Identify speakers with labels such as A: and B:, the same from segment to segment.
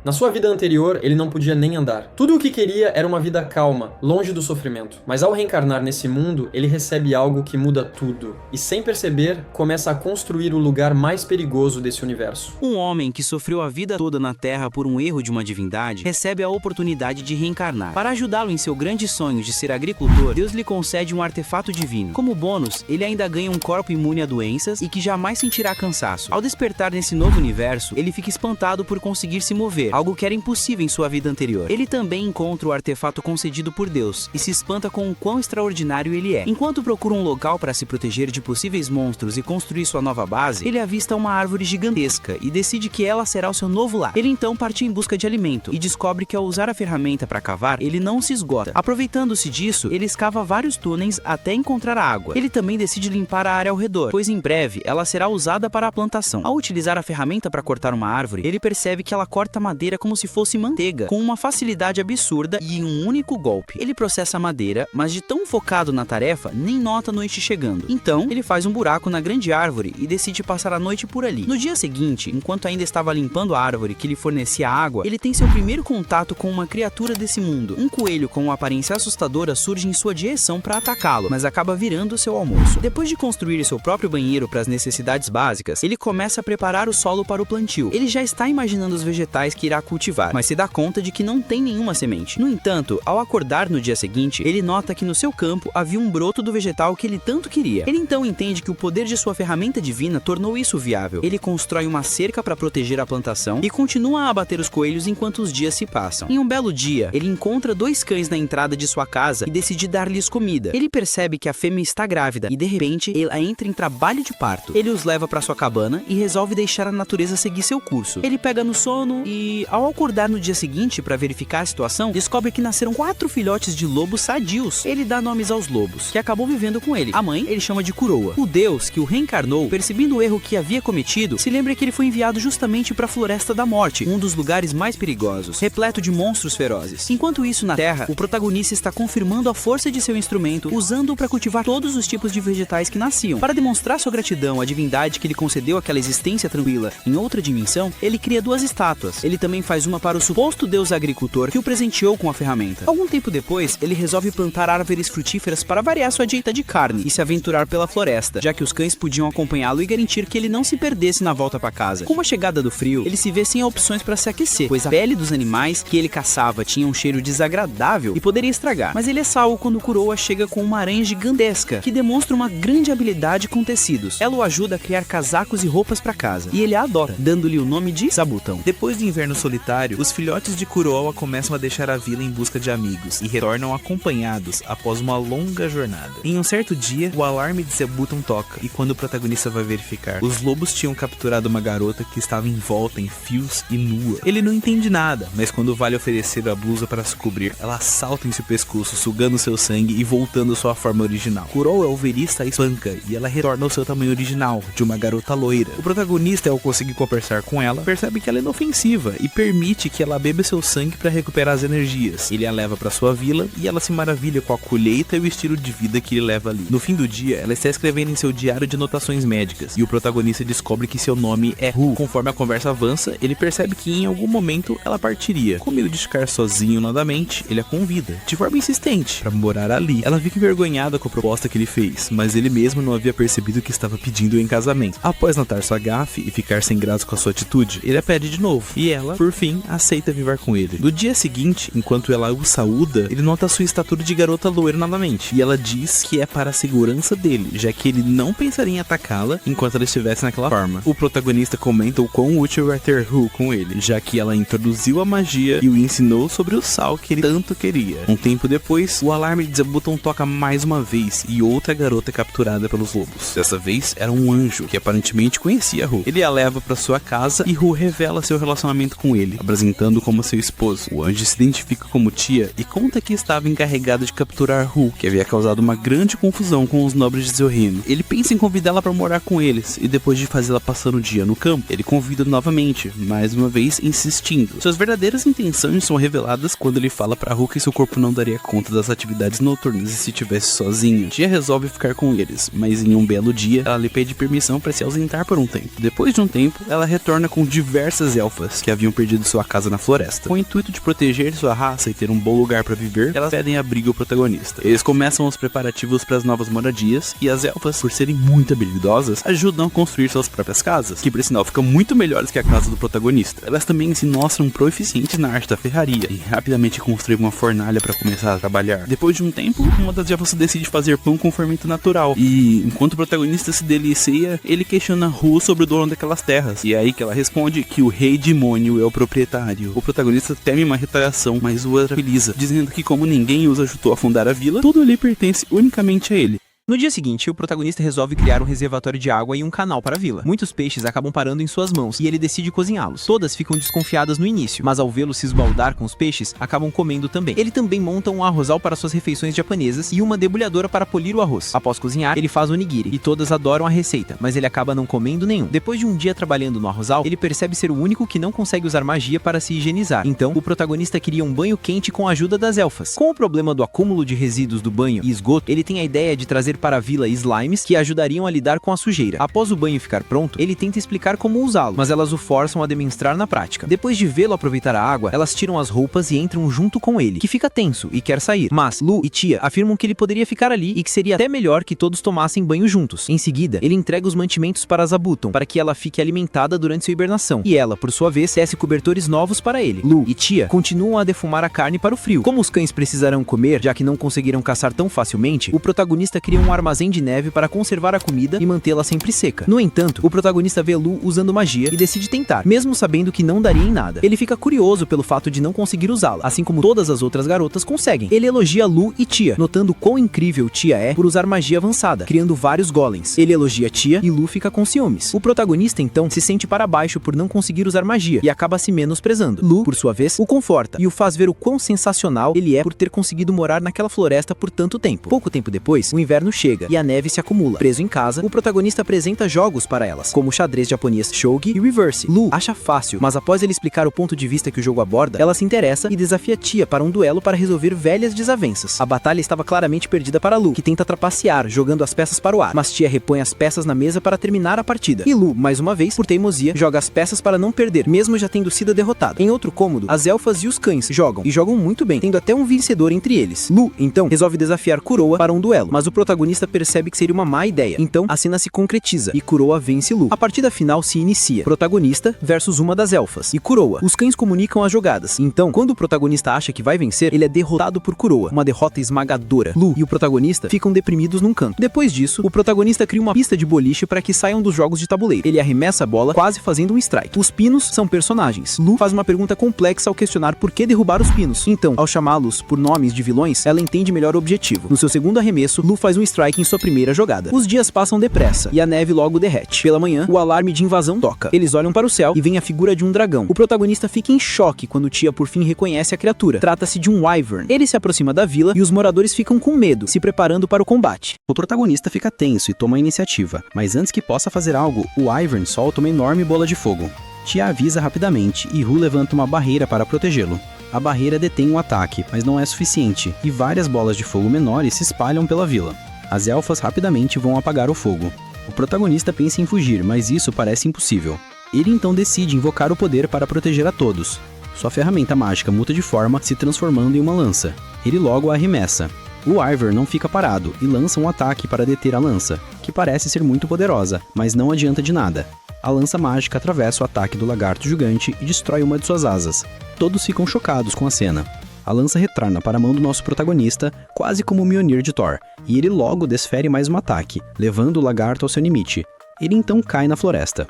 A: Na sua vida anterior, ele não podia nem andar. Tudo o que queria era uma vida calma, longe do sofrimento. Mas ao reencarnar nesse mundo, ele recebe algo que muda tudo. E sem perceber, começa a construir o lugar mais perigoso desse universo.
B: Um homem que sofreu a vida toda na Terra por um erro de uma divindade, recebe a oportunidade de reencarnar. Para ajudá-lo em seu grande sonho de ser agricultor, Deus lhe concede um artefato divino. Como bônus, ele ainda ganha um corpo imune a doenças e que jamais sentirá cansaço. Ao despertar nesse novo universo, ele fica espantado por conseguir se mover, algo que era impossível em sua vida anterior. Ele também encontra o artefato concedido por Deus e se espanta com o quão extraordinário ele é. Enquanto procura um local para se proteger de possíveis monstros e construir sua nova base, ele avista uma árvore gigantesca e decide que ela será o seu novo lar. Ele então parte em busca de alimento e descobre que ao usar a ferramenta para cavar, ele não se esgota. Aproveitando-se disso, ele escava vários túneis até encontrar a água. Ele também decide limpar a área ao redor, pois em breve ela será usada para a plantação. Ao utilizar a ferramenta para cortar uma árvore, ele percebe que ela corta madeira como se fosse manteiga, com uma facilidade absurda e em um único golpe. Ele processa a madeira, mas de tão focado na tarefa, nem nota a noite chegando. Então, ele faz um buraco na grande árvore e decide passar a noite por ali. No dia seguinte, enquanto ainda estava limpando a árvore que lhe fornecia água, ele tem seu primeiro contato com uma criatura desse mundo. Um coelho com uma aparência assustadora surge em sua direção para atacá-lo, mas acaba virando seu almoço. Depois de construir seu próprio banheiro para as necessidades básicas, ele começa a preparar o solo para o plantio. Ele já está imaginando os vegetais que irá cultivar, mas se dá conta de que não tem nenhuma semente. No entanto, ao acordar no dia seguinte, ele nota que no seu campo havia um broto do vegetal que ele tanto queria. Ele então entende que o poder de sua ferramenta divina tornou isso viável. Ele constrói uma cerca para proteger a plantação e continua a abater os coelhos enquanto os dias se passam. Em um belo dia, ele encontra 2 cães na entrada de sua casa e decide dar-lhes comida. Ele percebe que a fêmea está grávida e de repente ela entra em trabalho de parto. Ele os leva para sua cabana e resolve deixar a natureza seguir seu curso. Ele pega no sono e, ao acordar no dia seguinte para verificar a situação, descobre que nasceram 4 filhotes de lobos sadios. Ele dá nomes aos lobos, que acabam vivendo com ele. A mãe ele chama de Kuroa. O deus que o reencarnou, percebendo o erro que havia cometido, se lembra que ele foi enviado justamente para a Floresta da Morte, um dos lugares mais perigosos, repleto de monstros ferozes. Enquanto isso, na Terra, o protagonista está confirmando a força de seu instrumento, usando-o para cultivar todos os tipos de vegetais que nasciam. Para demonstrar sua gratidão à divindade que lhe concedeu aquela existência tranquila em outra dimensão, ele cria 2 estátuas. Ele também faz uma para o suposto deus agricultor que o presenteou com a ferramenta. Algum tempo depois, ele resolve plantar árvores frutíferas para variar sua dieta de carne e se aventurar pela floresta, já que os cães podiam acompanhá-lo e garantir que ele não se perdesse na volta para casa. Com a chegada do frio, ele se vê sem opções para se aquecer, pois a pele dos animais que ele caçava tinha um cheiro desagradável e poderia estragar. Mas ele é salvo quando Kuroa chega com uma aranha gigantesca, que demonstra uma grande habilidade com tecidos. Ela o ajuda a criar casacos e roupas para casa, e ele a adora, dando-lhe o nome de Zabutão.
C: Depois do inverno solitário, os filhotes de Kuroa começam a deixar a vila em busca de amigos e retornam acompanhados após uma longa jornada. Em um certo dia, o alarme de Zabutão toca, e quando o protagonista vai verificar, os lobos tinham capturado uma garota que estava envolta em fios e nua. Ele não entende nada, mas quando vale oferecer a blusa para se cobrir, ela assalta em seu pescoço, sugando seu sangue e voltando à sua forma original. Kuroa o verista a espanca e ela retorna ao seu tamanho original, de uma garota loira. O protagonista, ao conseguir conversar com ela, percebe que ela é inofensiva e permite que ela beba seu sangue para recuperar as energias. Ele a leva para sua vila e ela se maravilha com a colheita e o estilo de vida que ele leva ali. No fim do dia, ela está escrevendo em seu diário de anotações médicas e o protagonista descobre que seu nome é Ru. Conforme a conversa avança, ele percebe que em algum momento ela partiria. Com medo de ficar sozinho novamente, ele a convida, de forma insistente, para morar ali. Ela fica envergonhada com a proposta que ele fez, mas ele mesmo não havia percebido que estava pedindo em casamento. Após notar sua gafe e ficar sem graça com a sua atitude, ele a pede de novo, e ela, por fim, aceita viver com ele. No dia seguinte, enquanto ela o saúda, ele nota sua estatura de garota loira novamente, e ela diz que é para a segurança dele, já que ele não pensaria em atacá-la enquanto ela estivesse naquela forma. O protagonista comenta o quão útil é ter Ru com ele, já que ela introduziu a magia e o ensinou sobre o sal que ele tanto queria. Um tempo depois, o alarme de Zabutão toca mais uma vez e outra garota é capturada pelos lobos. Dessa vez, era um anjo que aparentemente conhecia Ru. Ele a leva para sua casa e Ru revela seu relacionamento com ele, apresentando como seu esposo. O anjo se identifica como tia e conta que estava encarregado de capturar Ru, que havia causado uma grande confusão com os nobres de seu reino. Ele pensa em convidá-la para morar com eles e depois de fazê-la passar o dia no campo, ele convida novamente, mais uma vez insistindo. Suas verdadeiras intenções são reveladas quando ele fala para Ru que seu corpo não daria conta das atividades noturnas e se estivesse sozinho. Tia resolve ficar com eles, mas em um belo dia, ela lhe pede permissão para se ausentar por um tempo. Depois de um tempo, ela retorna com diversas elfas que haviam haviam perdido sua casa na floresta. Com o intuito de proteger sua raça e ter um bom lugar para viver, elas pedem abrigo ao protagonista. Eles começam os preparativos para as novas moradias, e as elfas, por serem muito habilidosas, ajudam a construir suas próprias casas, que por sinal ficam muito melhores que a casa do protagonista. Elas também se mostram proficientes na arte da ferraria, e rapidamente constroem uma fornalha para começar a trabalhar. Depois de um tempo, uma das elfas decide fazer pão com fermento natural, e enquanto o protagonista se delicia, ele questiona Ru sobre o dono daquelas terras, e é aí que ela responde que o rei demônio é o proprietário. O protagonista teme uma retaliação, mas o tranquiliza, dizendo que como ninguém os ajudou a fundar a vila, tudo ali pertence unicamente a ele.
B: No dia seguinte, o protagonista resolve criar um reservatório de água e um canal para a vila. Muitos peixes acabam parando em suas mãos e ele decide cozinhá-los. Todas ficam desconfiadas no início, mas ao vê-lo se esbaldar com os peixes, acabam comendo também. Ele também monta um arrozal para suas refeições japonesas e uma debulhadora para polir o arroz. Após cozinhar, ele faz onigiri e todas adoram a receita, mas ele acaba não comendo nenhum. Depois de um dia trabalhando no arrozal, ele percebe ser o único que não consegue usar magia para se higienizar. Então, o protagonista cria um banho quente com a ajuda das elfas. Com o problema do acúmulo de resíduos do banho e esgoto, ele tem a ideia de trazer para a vila slimes que ajudariam a lidar com a sujeira. Após o banho ficar pronto, ele tenta explicar como usá-lo, mas elas o forçam a demonstrar na prática. Depois de vê-lo aproveitar a água, elas tiram as roupas e entram junto com ele, que fica tenso e quer sair. Mas Lu e Tia afirmam que ele poderia ficar ali e que seria até melhor que todos tomassem banho juntos. Em seguida, ele entrega os mantimentos para Zabuton, para que ela fique alimentada durante sua hibernação, e ela, por sua vez, tece cobertores novos para ele. Lu e Tia continuam a defumar a carne para o frio. Como os cães precisarão comer, já que não conseguiram caçar tão facilmente, o protagonista cria um armazém de neve para conservar a comida e mantê-la sempre seca. No entanto, o protagonista vê Lu usando magia e decide tentar, mesmo sabendo que não daria em nada. Ele fica curioso pelo fato de não conseguir usá-la, assim como todas as outras garotas conseguem. Ele elogia Lu e Tia, notando quão incrível Tia é por usar magia avançada, criando vários golems. Ele elogia Tia e Lu fica com ciúmes. O protagonista então se sente para baixo por não conseguir usar magia e acaba se menosprezando. Lu, por sua vez, o conforta e o faz ver o quão sensacional ele é por ter conseguido morar naquela floresta por tanto tempo. Pouco tempo depois, o inverno chega e a neve se acumula. Preso em casa, o protagonista apresenta jogos para elas, como o xadrez japonês Shogi e Reverse. Lu acha fácil, mas após ele explicar o ponto de vista que o jogo aborda, ela se interessa e desafia Tia para um duelo para resolver velhas desavenças. A batalha estava claramente perdida para Lu, que tenta trapacear, jogando as peças para o ar, mas Tia repõe as peças na mesa para terminar a partida. E Lu, mais uma vez, por teimosia, joga as peças para não perder, mesmo já tendo sido derrotado. Em outro cômodo, as elfas e os cães jogam, e jogam muito bem, tendo até um vencedor entre eles. Lu, então, resolve desafiar Kuroa para um duelo, mas o protagonista percebe que seria uma má ideia. Então, a cena se concretiza e Kuroa vence Lu. A partida final se inicia. Protagonista versus uma das elfas. E Kuroa. Os cães comunicam as jogadas. Então, quando o protagonista acha que vai vencer, ele é derrotado por Kuroa. Uma derrota esmagadora. Lu e o protagonista ficam deprimidos num canto. Depois disso, o protagonista cria uma pista de boliche para que saiam dos jogos de tabuleiro. Ele arremessa a bola, quase fazendo um strike. Os pinos são personagens. Lu faz uma pergunta complexa ao questionar por que derrubar os pinos. Então, ao chamá-los por nomes de vilões, ela entende melhor o objetivo. No seu segundo arremesso, Lu faz um strike em sua primeira jogada. Os dias passam depressa e a neve logo derrete. Pela manhã, o alarme de invasão toca. Eles olham para o céu e veem a figura de um dragão. O protagonista fica em choque quando Tia por fim reconhece a criatura. Trata-se de um Wyvern. Ele se aproxima da vila e os moradores ficam com medo, se preparando para o combate.
D: O protagonista fica tenso e toma a iniciativa, mas antes que possa fazer algo, o Wyvern solta uma enorme bola de fogo. Tia avisa rapidamente e Ru levanta uma barreira para protegê-lo. A barreira detém um ataque, mas não é suficiente, e várias bolas de fogo menores se espalham pela vila. As elfas rapidamente vão apagar o fogo. O protagonista pensa em fugir, mas isso parece impossível. Ele então decide invocar o poder para proteger a todos. Sua ferramenta mágica muda de forma, se transformando em uma lança. Ele logo a arremessa. O Wyvern não fica parado e lança um ataque para deter a lança, que parece ser muito poderosa, mas não adianta de nada. A lança mágica atravessa o ataque do lagarto gigante e destrói uma de suas asas. Todos ficam chocados com a cena. A lança retorna para a mão do nosso protagonista, quase como o Mjolnir de Thor, e ele logo desfere mais um ataque, levando o lagarto ao seu limite. Ele então cai na floresta.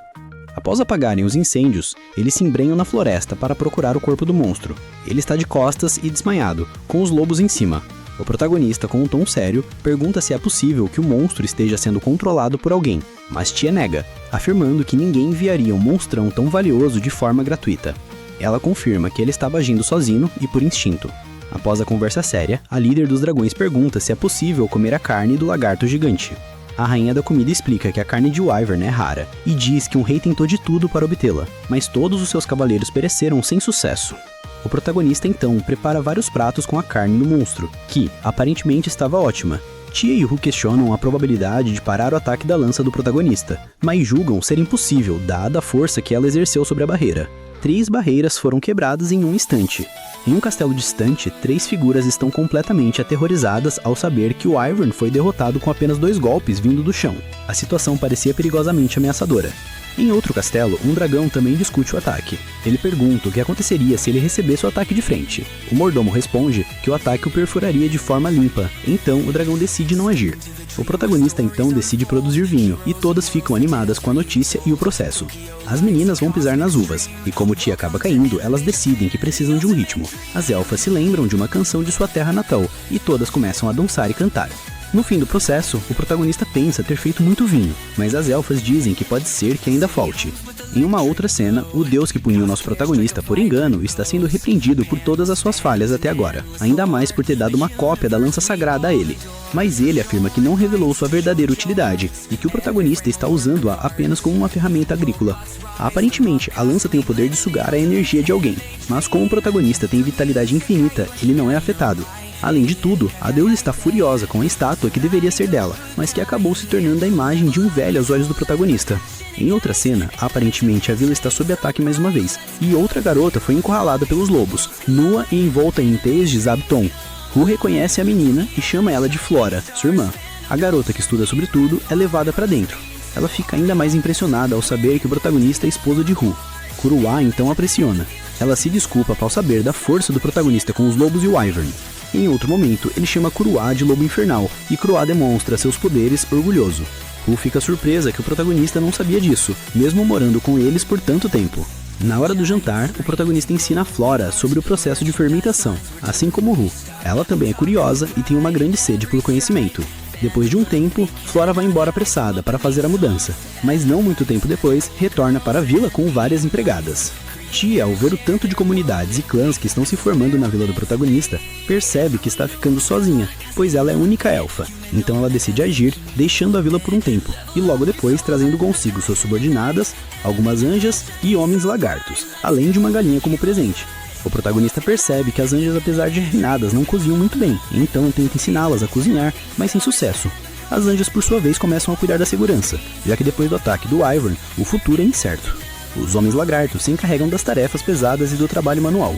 D: Após apagarem os incêndios, eles se embrenham na floresta para procurar o corpo do monstro. Ele está de costas e desmaiado, com os lobos em cima. O protagonista, com um tom sério, pergunta se é possível que o monstro esteja sendo controlado por alguém, mas Tia nega, afirmando que ninguém enviaria um monstrão tão valioso de forma gratuita. Ela confirma que ele estava agindo sozinho e por instinto. Após a conversa séria, a líder dos dragões pergunta se é possível comer a carne do lagarto gigante. A rainha da comida explica que a carne de Wyvern é rara, e diz que um rei tentou de tudo para obtê-la, mas todos os seus cavaleiros pereceram sem sucesso. O protagonista então prepara vários pratos com a carne do monstro, que, aparentemente, estava ótima. Tia e Ru questionam a probabilidade de parar o ataque da lança do protagonista, mas julgam ser impossível, dada a força que ela exerceu sobre a barreira. 3 barreiras foram quebradas em um instante. Em um castelo distante, 3 figuras estão completamente aterrorizadas ao saber que o Ivern foi derrotado com apenas 2 golpes vindo do chão. A situação parecia perigosamente ameaçadora. Em outro castelo, um dragão também discute o ataque. Ele pergunta o que aconteceria se ele recebesse o ataque de frente. O mordomo responde que o ataque o perfuraria de forma limpa, então o dragão decide não agir. O protagonista então decide produzir vinho, e todas ficam animadas com a notícia e o processo. As meninas vão pisar nas uvas, e como o tia acaba caindo, elas decidem que precisam de um ritmo. As elfas se lembram de uma canção de sua terra natal, e todas começam a dançar e cantar. No fim do processo, o protagonista pensa ter feito muito vinho, mas as elfas dizem que pode ser que ainda falte. Em uma outra cena, o deus que puniu nosso protagonista por engano está sendo repreendido por todas as suas falhas até agora, ainda mais por ter dado uma cópia da lança sagrada a ele. Mas ele afirma que não revelou sua verdadeira utilidade e que o protagonista está usando-a apenas como uma ferramenta agrícola. Aparentemente, a lança tem o poder de sugar a energia de alguém, mas como o protagonista tem vitalidade infinita, ele não é afetado. Além de tudo, a deusa está furiosa com a estátua que deveria ser dela, mas que acabou se tornando a imagem de um velho aos olhos do protagonista. Em outra cena, aparentemente a vila está sob ataque mais uma vez, e outra garota foi encurralada pelos lobos, nua e envolta em teias de Zabton. Ru reconhece a menina e chama ela de Flora, sua irmã. A garota, que estuda sobre tudo, é levada para dentro. Ela fica ainda mais impressionada ao saber que o protagonista é esposa de Ru. Kuruá então a pressiona. Ela se desculpa ao saber da força do protagonista com os lobos e o Ivern. Em outro momento, ele chama Kuruá de lobo infernal, e Kuruá demonstra seus poderes orgulhoso. Ru fica surpresa que o protagonista não sabia disso, mesmo morando com eles por tanto tempo. Na hora do jantar, o protagonista ensina a Flora sobre o processo de fermentação, assim como Ru. Ela também é curiosa e tem uma grande sede por conhecimento. Depois de um tempo, Flora vai embora apressada para fazer a mudança, mas não muito tempo depois, retorna para a vila com várias empregadas. Tia, ao ver o tanto de comunidades e clãs que estão se formando na vila do protagonista, percebe que está ficando sozinha, pois ela é a única elfa. Então ela decide agir, deixando a vila por um tempo, e logo depois trazendo consigo suas subordinadas, algumas anjas e homens lagartos, além de uma galinha como presente. O protagonista percebe que as anjas, apesar de reinadas, não cozinham muito bem, então tenta ensiná-las a cozinhar, mas sem sucesso. As anjas, por sua vez, começam a cuidar da segurança, já que depois do ataque do Ivern, o futuro é incerto. Os homens lagartos se encarregam das tarefas pesadas e do trabalho manual.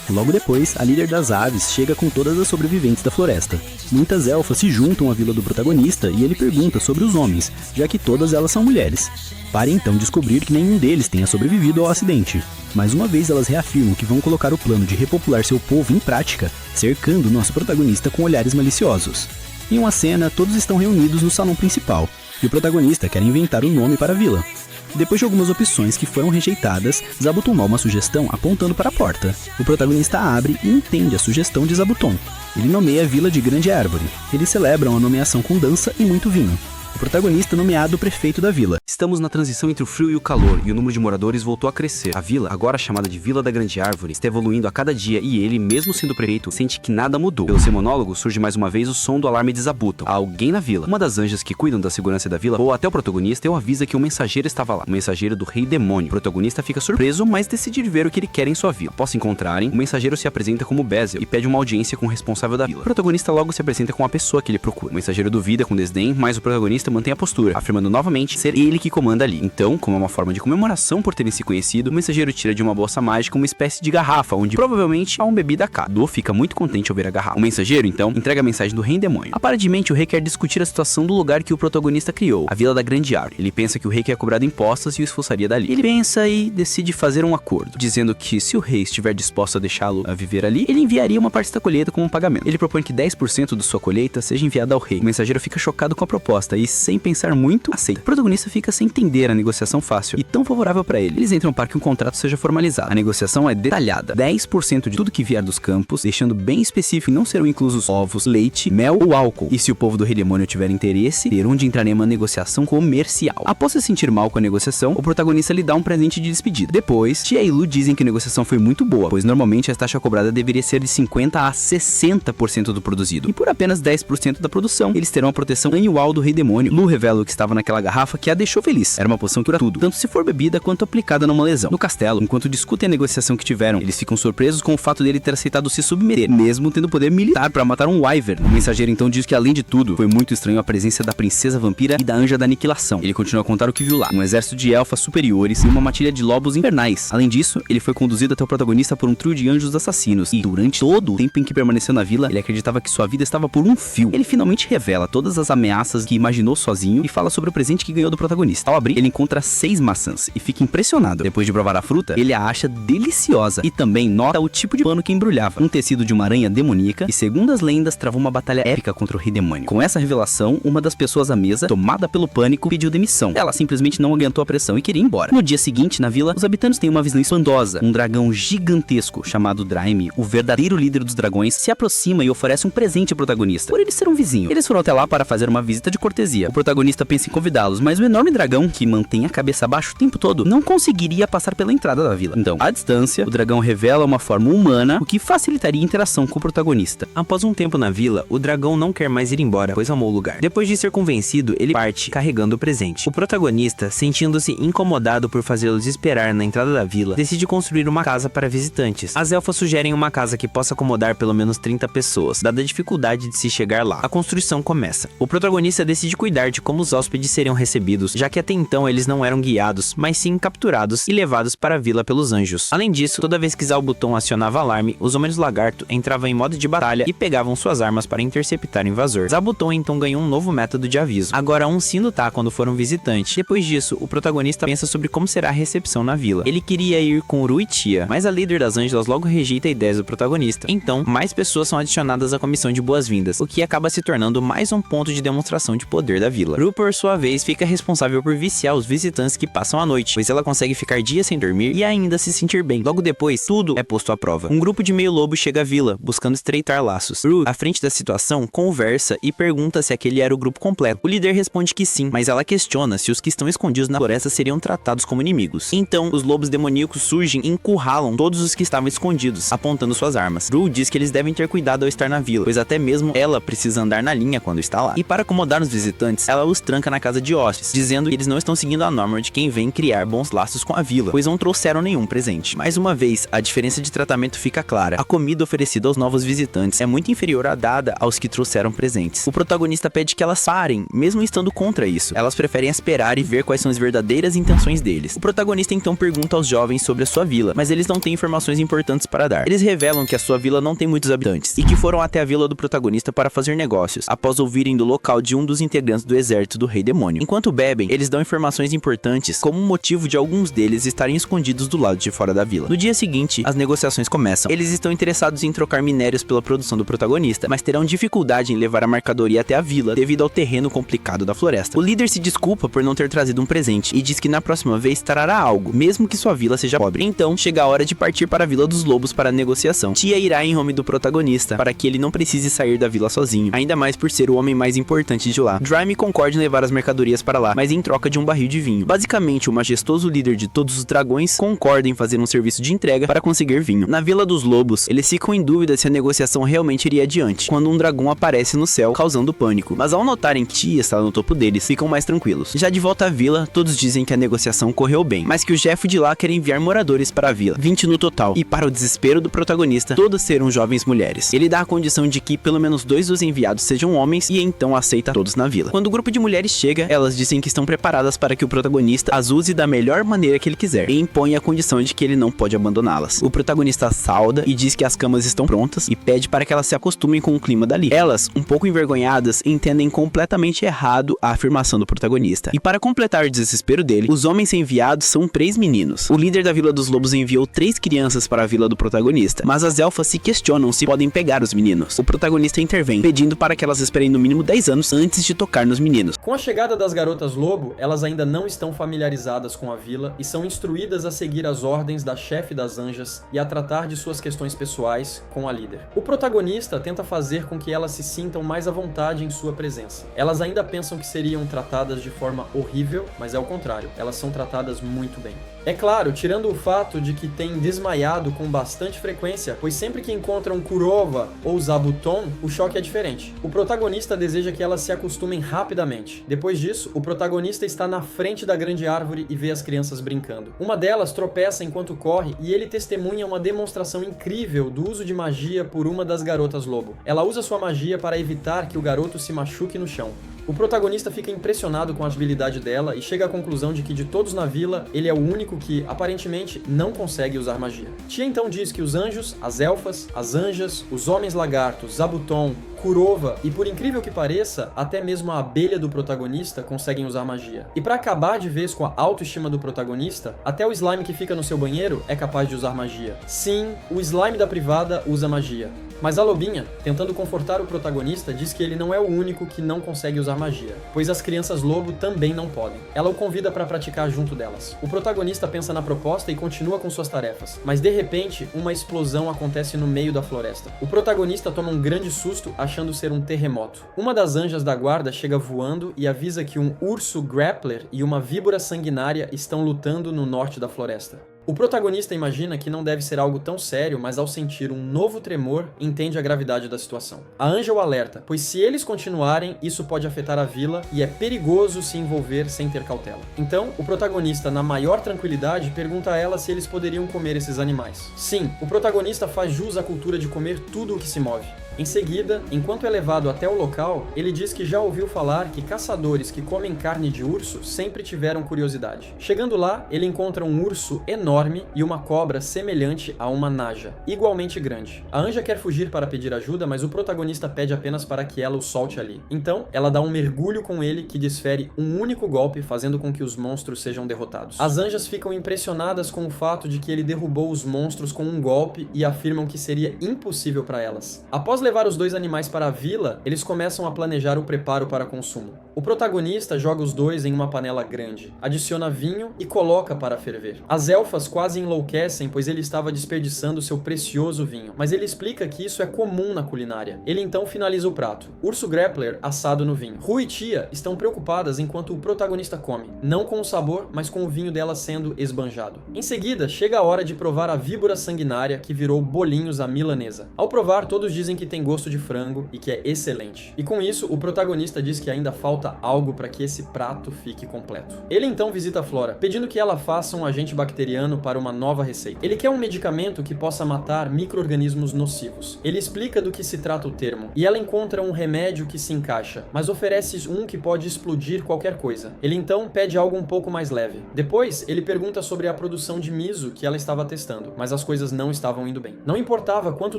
D: Logo depois, a líder das aves chega com todas as sobreviventes da floresta. Muitas elfas se juntam à vila do protagonista e ele pergunta sobre os homens, já que todas elas são mulheres. Para então descobrir que nenhum deles tenha sobrevivido ao acidente. Mais uma vez elas reafirmam que vão colocar o plano de repopular seu povo em prática, cercando nosso protagonista com olhares maliciosos. Em uma cena, todos estão reunidos no salão principal, e o protagonista quer inventar um nome para a vila. Depois de algumas opções que foram rejeitadas, Zabuton dá uma sugestão apontando para a porta. O protagonista abre e entende a sugestão de Zabuton. Ele nomeia a vila de Grande Árvore. Eles celebram a nomeação com dança e muito vinho. O protagonista é nomeado prefeito da vila.
B: Estamos na transição entre o frio e o calor, e o número de moradores voltou a crescer. A vila, agora chamada de Vila da Grande Árvore, está evoluindo a cada dia e ele, mesmo sendo prefeito, sente que nada mudou. Pelo seu monólogo, surge mais uma vez o som do alarme de Zabuton. Há alguém na vila. Uma das anjas que cuidam da segurança da vila voa até o protagonista e o avisa que um mensageiro estava lá. Um mensageiro do Rei Demônio. O protagonista fica surpreso, mas decide ver o que ele quer em sua vila. Após se encontrarem, o mensageiro se apresenta como Bezel e pede uma audiência com o responsável da vila. O protagonista logo se apresenta com a pessoa que ele procura. O mensageiro duvida com desdém, mas o protagonista mantém a postura, afirmando novamente ser ele que comanda ali. Então, como é uma forma de comemoração por terem se conhecido, o mensageiro tira de uma bolsa mágica uma espécie de garrafa, onde provavelmente há uma bebida cá. Do fica muito contente ao ver a garrafa. O mensageiro, então, entrega a mensagem do Rei Demônio. Aparentemente, o rei quer discutir a situação do lugar que o protagonista criou, a Vila da Grande Árvore. Ele pensa que o rei quer cobrar impostos e o expulsaria dali. Ele pensa e decide fazer um acordo, dizendo que se o rei estiver disposto a deixá-lo a viver ali, ele enviaria uma parte da colheita como um pagamento. Ele propõe que 10% de sua colheita seja enviada ao rei. O mensageiro fica chocado com a proposta e, sem pensar muito, aceita. O protagonista fica sem entender a negociação fácil e tão favorável para ele. Eles entram para que um contrato seja formalizado. A negociação é detalhada. 10% de tudo que vier dos campos, deixando bem específico, não serão inclusos ovos, leite, mel ou álcool. E se o povo do Rei Demônio tiver interesse, ter onde entrar em uma negociação comercial. Após se sentir mal com a negociação, o protagonista lhe dá um presente de despedida. Depois, Tia e Lu dizem que a negociação foi muito boa, pois normalmente a taxa cobrada deveria ser de 50% a 60% do produzido. E por apenas 10% da produção, eles terão a proteção anual do Rei Demônio
D: demônio, Lu revela o que estava naquela garrafa que a deixou feliz. Era uma poção que cura tudo, tanto se for bebida quanto aplicada numa lesão. No castelo, enquanto discutem a negociação que tiveram, eles ficam surpresos com o fato dele ter aceitado se submeter, mesmo tendo poder militar para matar um Wyvern. O mensageiro então diz que, além de tudo, foi muito estranho a presença da princesa vampira e da anja da aniquilação. Ele continua a contar o que viu lá: um exército de elfas superiores e uma matilha de lobos infernais. Além disso, ele foi conduzido até o protagonista por um trio de anjos assassinos, e durante todo o tempo em que permaneceu na vila, ele acreditava que sua vida estava por um fio. Ele finalmente revela todas as ameaças que imaginou sozinho e fala sobre o presente que ganhou do protagonista. Ao abrir, ele encontra 6 maçãs e fica impressionado. Depois de provar a fruta, ele a acha deliciosa e também nota o tipo de pano que embrulhava, um tecido de uma aranha demoníaca, e segundo as lendas, travou uma batalha épica contra o rei demônio. Com essa revelação, uma das pessoas à mesa, tomada pelo pânico, pediu demissão. Ela simplesmente não aguentou a pressão e queria ir embora. No dia seguinte, na vila, os habitantes têm uma visão espantosa. Um dragão gigantesco, chamado Draime, o verdadeiro líder dos dragões, se aproxima e oferece um presente ao protagonista, por ele ser um vizinho. Eles foram até lá para fazer uma visita de cortesia. O protagonista pensa em convidá-los, mas o enorme dragão, que mantém a cabeça abaixo o tempo todo, não conseguiria passar pela entrada da vila. Então, à distância, o dragão revela uma forma humana, o que facilitaria a interação com o protagonista.
B: Após um tempo na vila, o dragão não quer mais ir embora, pois amou o lugar. Depois de ser convencido, ele parte, carregando o presente. O protagonista, sentindo-se incomodado por fazê-los esperar na entrada da vila, decide construir uma casa para visitantes. As elfas sugerem uma casa que possa acomodar pelo menos 30 pessoas, dada a dificuldade de se chegar lá. A construção começa. O protagonista decide cuidar de como os hóspedes seriam recebidos, já que até então eles não eram guiados, mas sim capturados e levados para a vila pelos anjos. Além disso, toda vez que Zabuton acionava alarme, os homens lagarto entravam em modo de batalha e pegavam suas armas para interceptar o invasor. Zabuton então ganhou um novo método de aviso. Agora um sino tá quando for um visitante. Depois disso, o protagonista pensa sobre como será a recepção na vila. Ele queria ir com Uru e Tia, mas a líder das ângelas logo rejeita a ideia do protagonista. Então, mais pessoas são adicionadas à comissão de boas-vindas, o que acaba se tornando mais um ponto de demonstração de poder da vila. Ru, por sua vez, fica responsável por viciar os visitantes que passam a noite, pois ela consegue ficar dias sem dormir e ainda se sentir bem. Logo depois, tudo é posto à prova. Um grupo de meio-lobo chega à vila, buscando estreitar laços. Ru, à frente da situação, conversa e pergunta se aquele era o grupo completo. O líder responde que sim, mas ela questiona se os que estão escondidos na floresta seriam tratados como inimigos. Então, os lobos demoníacos surgem e encurralam todos os que estavam escondidos, apontando suas armas. Ru diz que eles devem ter cuidado ao estar na vila, pois até mesmo ela precisa andar na linha quando está lá. E para acomodar os visitantes, ela os tranca na casa de hóspedes, dizendo que eles não estão seguindo a norma de quem vem criar bons laços com a vila, pois não trouxeram nenhum presente. Mais uma vez, a diferença de tratamento fica clara. A comida oferecida aos novos visitantes é muito inferior à dada aos que trouxeram presentes. O protagonista pede que elas parem, mesmo estando contra isso. Elas preferem esperar e ver quais são as verdadeiras intenções deles. O protagonista então pergunta aos jovens sobre a sua vila, mas eles não têm informações importantes para dar. Eles revelam que a sua vila não tem muitos habitantes, e que foram até a vila do protagonista para fazer negócios, após ouvirem do local de um dos integrantes do exército do rei demônio. Enquanto bebem, eles dão informações importantes, como o motivo de alguns deles estarem escondidos do lado de fora da vila. No dia seguinte, as negociações começam. Eles estão interessados em trocar minérios pela produção do protagonista, mas terão dificuldade em levar a mercadoria até a vila, devido ao terreno complicado da floresta. O líder se desculpa por não ter trazido um presente, e diz que na próxima vez trará algo, mesmo que sua vila seja pobre. Então, chega a hora de partir para a Vila dos Lobos para a negociação. Tia irá em nome do protagonista, para que ele não precise sair da vila sozinho, ainda mais por ser o homem mais importante de lá. Draime concorda em levar as mercadorias para lá, mas em troca de um barril de vinho. Basicamente, o majestoso líder de todos os dragões concorda em fazer um serviço de entrega para conseguir vinho. Na Vila dos Lobos, eles ficam em dúvida se a negociação realmente iria adiante, quando um dragão aparece no céu, causando pânico. Mas ao notarem que Tia está no topo deles, ficam mais tranquilos. Já de volta à vila, todos dizem que a negociação correu bem, mas que o chefe de lá quer enviar moradores para a vila, 20 no total, e para o desespero do protagonista, todos serão jovens mulheres. Ele dá a condição de que pelo menos 2 dos enviados sejam homens, e então aceita todos na vila. Quando o grupo de mulheres chega, elas dizem que estão preparadas para que o protagonista as use da melhor maneira que ele quiser, e impõe a condição de que ele não pode abandoná-las. O protagonista sauda e diz que as camas estão prontas, e pede para que elas se acostumem com o clima dali. Elas, um pouco envergonhadas, entendem completamente errado a afirmação do protagonista. E para completar o desespero dele, os homens enviados são 3 meninos. O líder da Vila dos Lobos enviou 3 crianças para a vila do protagonista, mas as elfas se questionam se podem pegar os meninos. O protagonista intervém, pedindo para que elas esperem no mínimo 10 anos antes de tocar nos meninos.
A: Com a chegada das garotas lobo, elas ainda não estão familiarizadas com a vila e são instruídas a seguir as ordens da chefe das anjas e a tratar de suas questões pessoais com a líder. O protagonista tenta fazer com que elas se sintam mais à vontade em sua presença. Elas ainda pensam que seriam tratadas de forma horrível, mas é o contrário, elas são tratadas muito bem. É claro, tirando o fato de que tem desmaiado com bastante frequência, pois sempre que encontram Kurova ou Zabuton, o choque é diferente. O protagonista deseja que elas se acostumem rapidamente. Depois disso, o protagonista está na frente da grande árvore e vê as crianças brincando. Uma delas tropeça enquanto corre e ele testemunha uma demonstração incrível do uso de magia por uma das garotas lobo. Ela usa sua magia para evitar que o garoto se machuque no chão. O protagonista fica impressionado com a habilidade dela e chega à conclusão de que de todos na vila, ele é o único que, aparentemente, não consegue usar magia. Tia então diz que os anjos, as elfas, as anjas, os homens lagartos, Zabuton, Kurova e, por incrível que pareça, até mesmo a abelha do protagonista conseguem usar magia. E para acabar de vez com a autoestima do protagonista, até o slime que fica no seu banheiro é capaz de usar magia. Sim, o slime da privada usa magia. Mas a lobinha, tentando confortar o protagonista, diz que ele não é o único que não consegue usar magia, pois as crianças lobo também não podem. Ela o convida para praticar junto delas. O protagonista pensa na proposta e continua com suas tarefas, mas de repente, uma explosão acontece no meio da floresta. O protagonista toma um grande susto, achando ser um terremoto. Uma das anjas da guarda chega voando e avisa que um urso grappler e uma víbora sanguinária estão lutando no norte da floresta. O protagonista imagina que não deve ser algo tão sério, mas ao sentir um novo tremor, entende a gravidade da situação. A anja o alerta, pois se eles continuarem, isso pode afetar a vila e é perigoso se envolver sem ter cautela. Então, o protagonista, na maior tranquilidade, pergunta a ela se eles poderiam comer esses animais. Sim, o protagonista faz jus à cultura de comer tudo o que se move. Em seguida, enquanto é levado até o local, ele diz que já ouviu falar que caçadores que comem carne de urso sempre tiveram curiosidade. Chegando lá, ele encontra um urso enorme e uma cobra semelhante a uma naja, igualmente grande. A anja quer fugir para pedir ajuda, mas o protagonista pede apenas para que ela o solte ali. Então, ela dá um mergulho com ele que desfere um único golpe, fazendo com que os monstros sejam derrotados. As anjas ficam impressionadas com o fato de que ele derrubou os monstros com um golpe e afirmam que seria impossível para elas. Após levar os dois animais para a vila, eles começam a planejar o preparo para consumo. O protagonista joga os dois em uma panela grande, adiciona vinho e coloca para ferver. As elfas quase enlouquecem, pois ele estava desperdiçando seu precioso vinho, mas ele explica que isso é comum na culinária. Ele então finaliza o prato, urso grappler assado no vinho. Ru e Tia estão preocupadas enquanto o protagonista come, não com o sabor, mas com o vinho dela sendo esbanjado. Em seguida, chega a hora de provar a víbora sanguinária que virou bolinhos à milanesa. Ao provar, todos dizem que tem gosto de frango e que é excelente. E com isso, o protagonista diz que ainda falta algo para que esse prato fique completo. Ele então visita a Flora, pedindo que ela faça um agente bacteriano para uma nova receita. Ele quer um medicamento que possa matar micro-organismos nocivos. Ele explica do que se trata o termo, e ela encontra um remédio que se encaixa, mas oferece um que pode explodir qualquer coisa. Ele então pede algo um pouco mais leve. Depois, ele pergunta sobre a produção de miso que ela estava testando, mas as coisas não estavam indo bem. Não importava quanto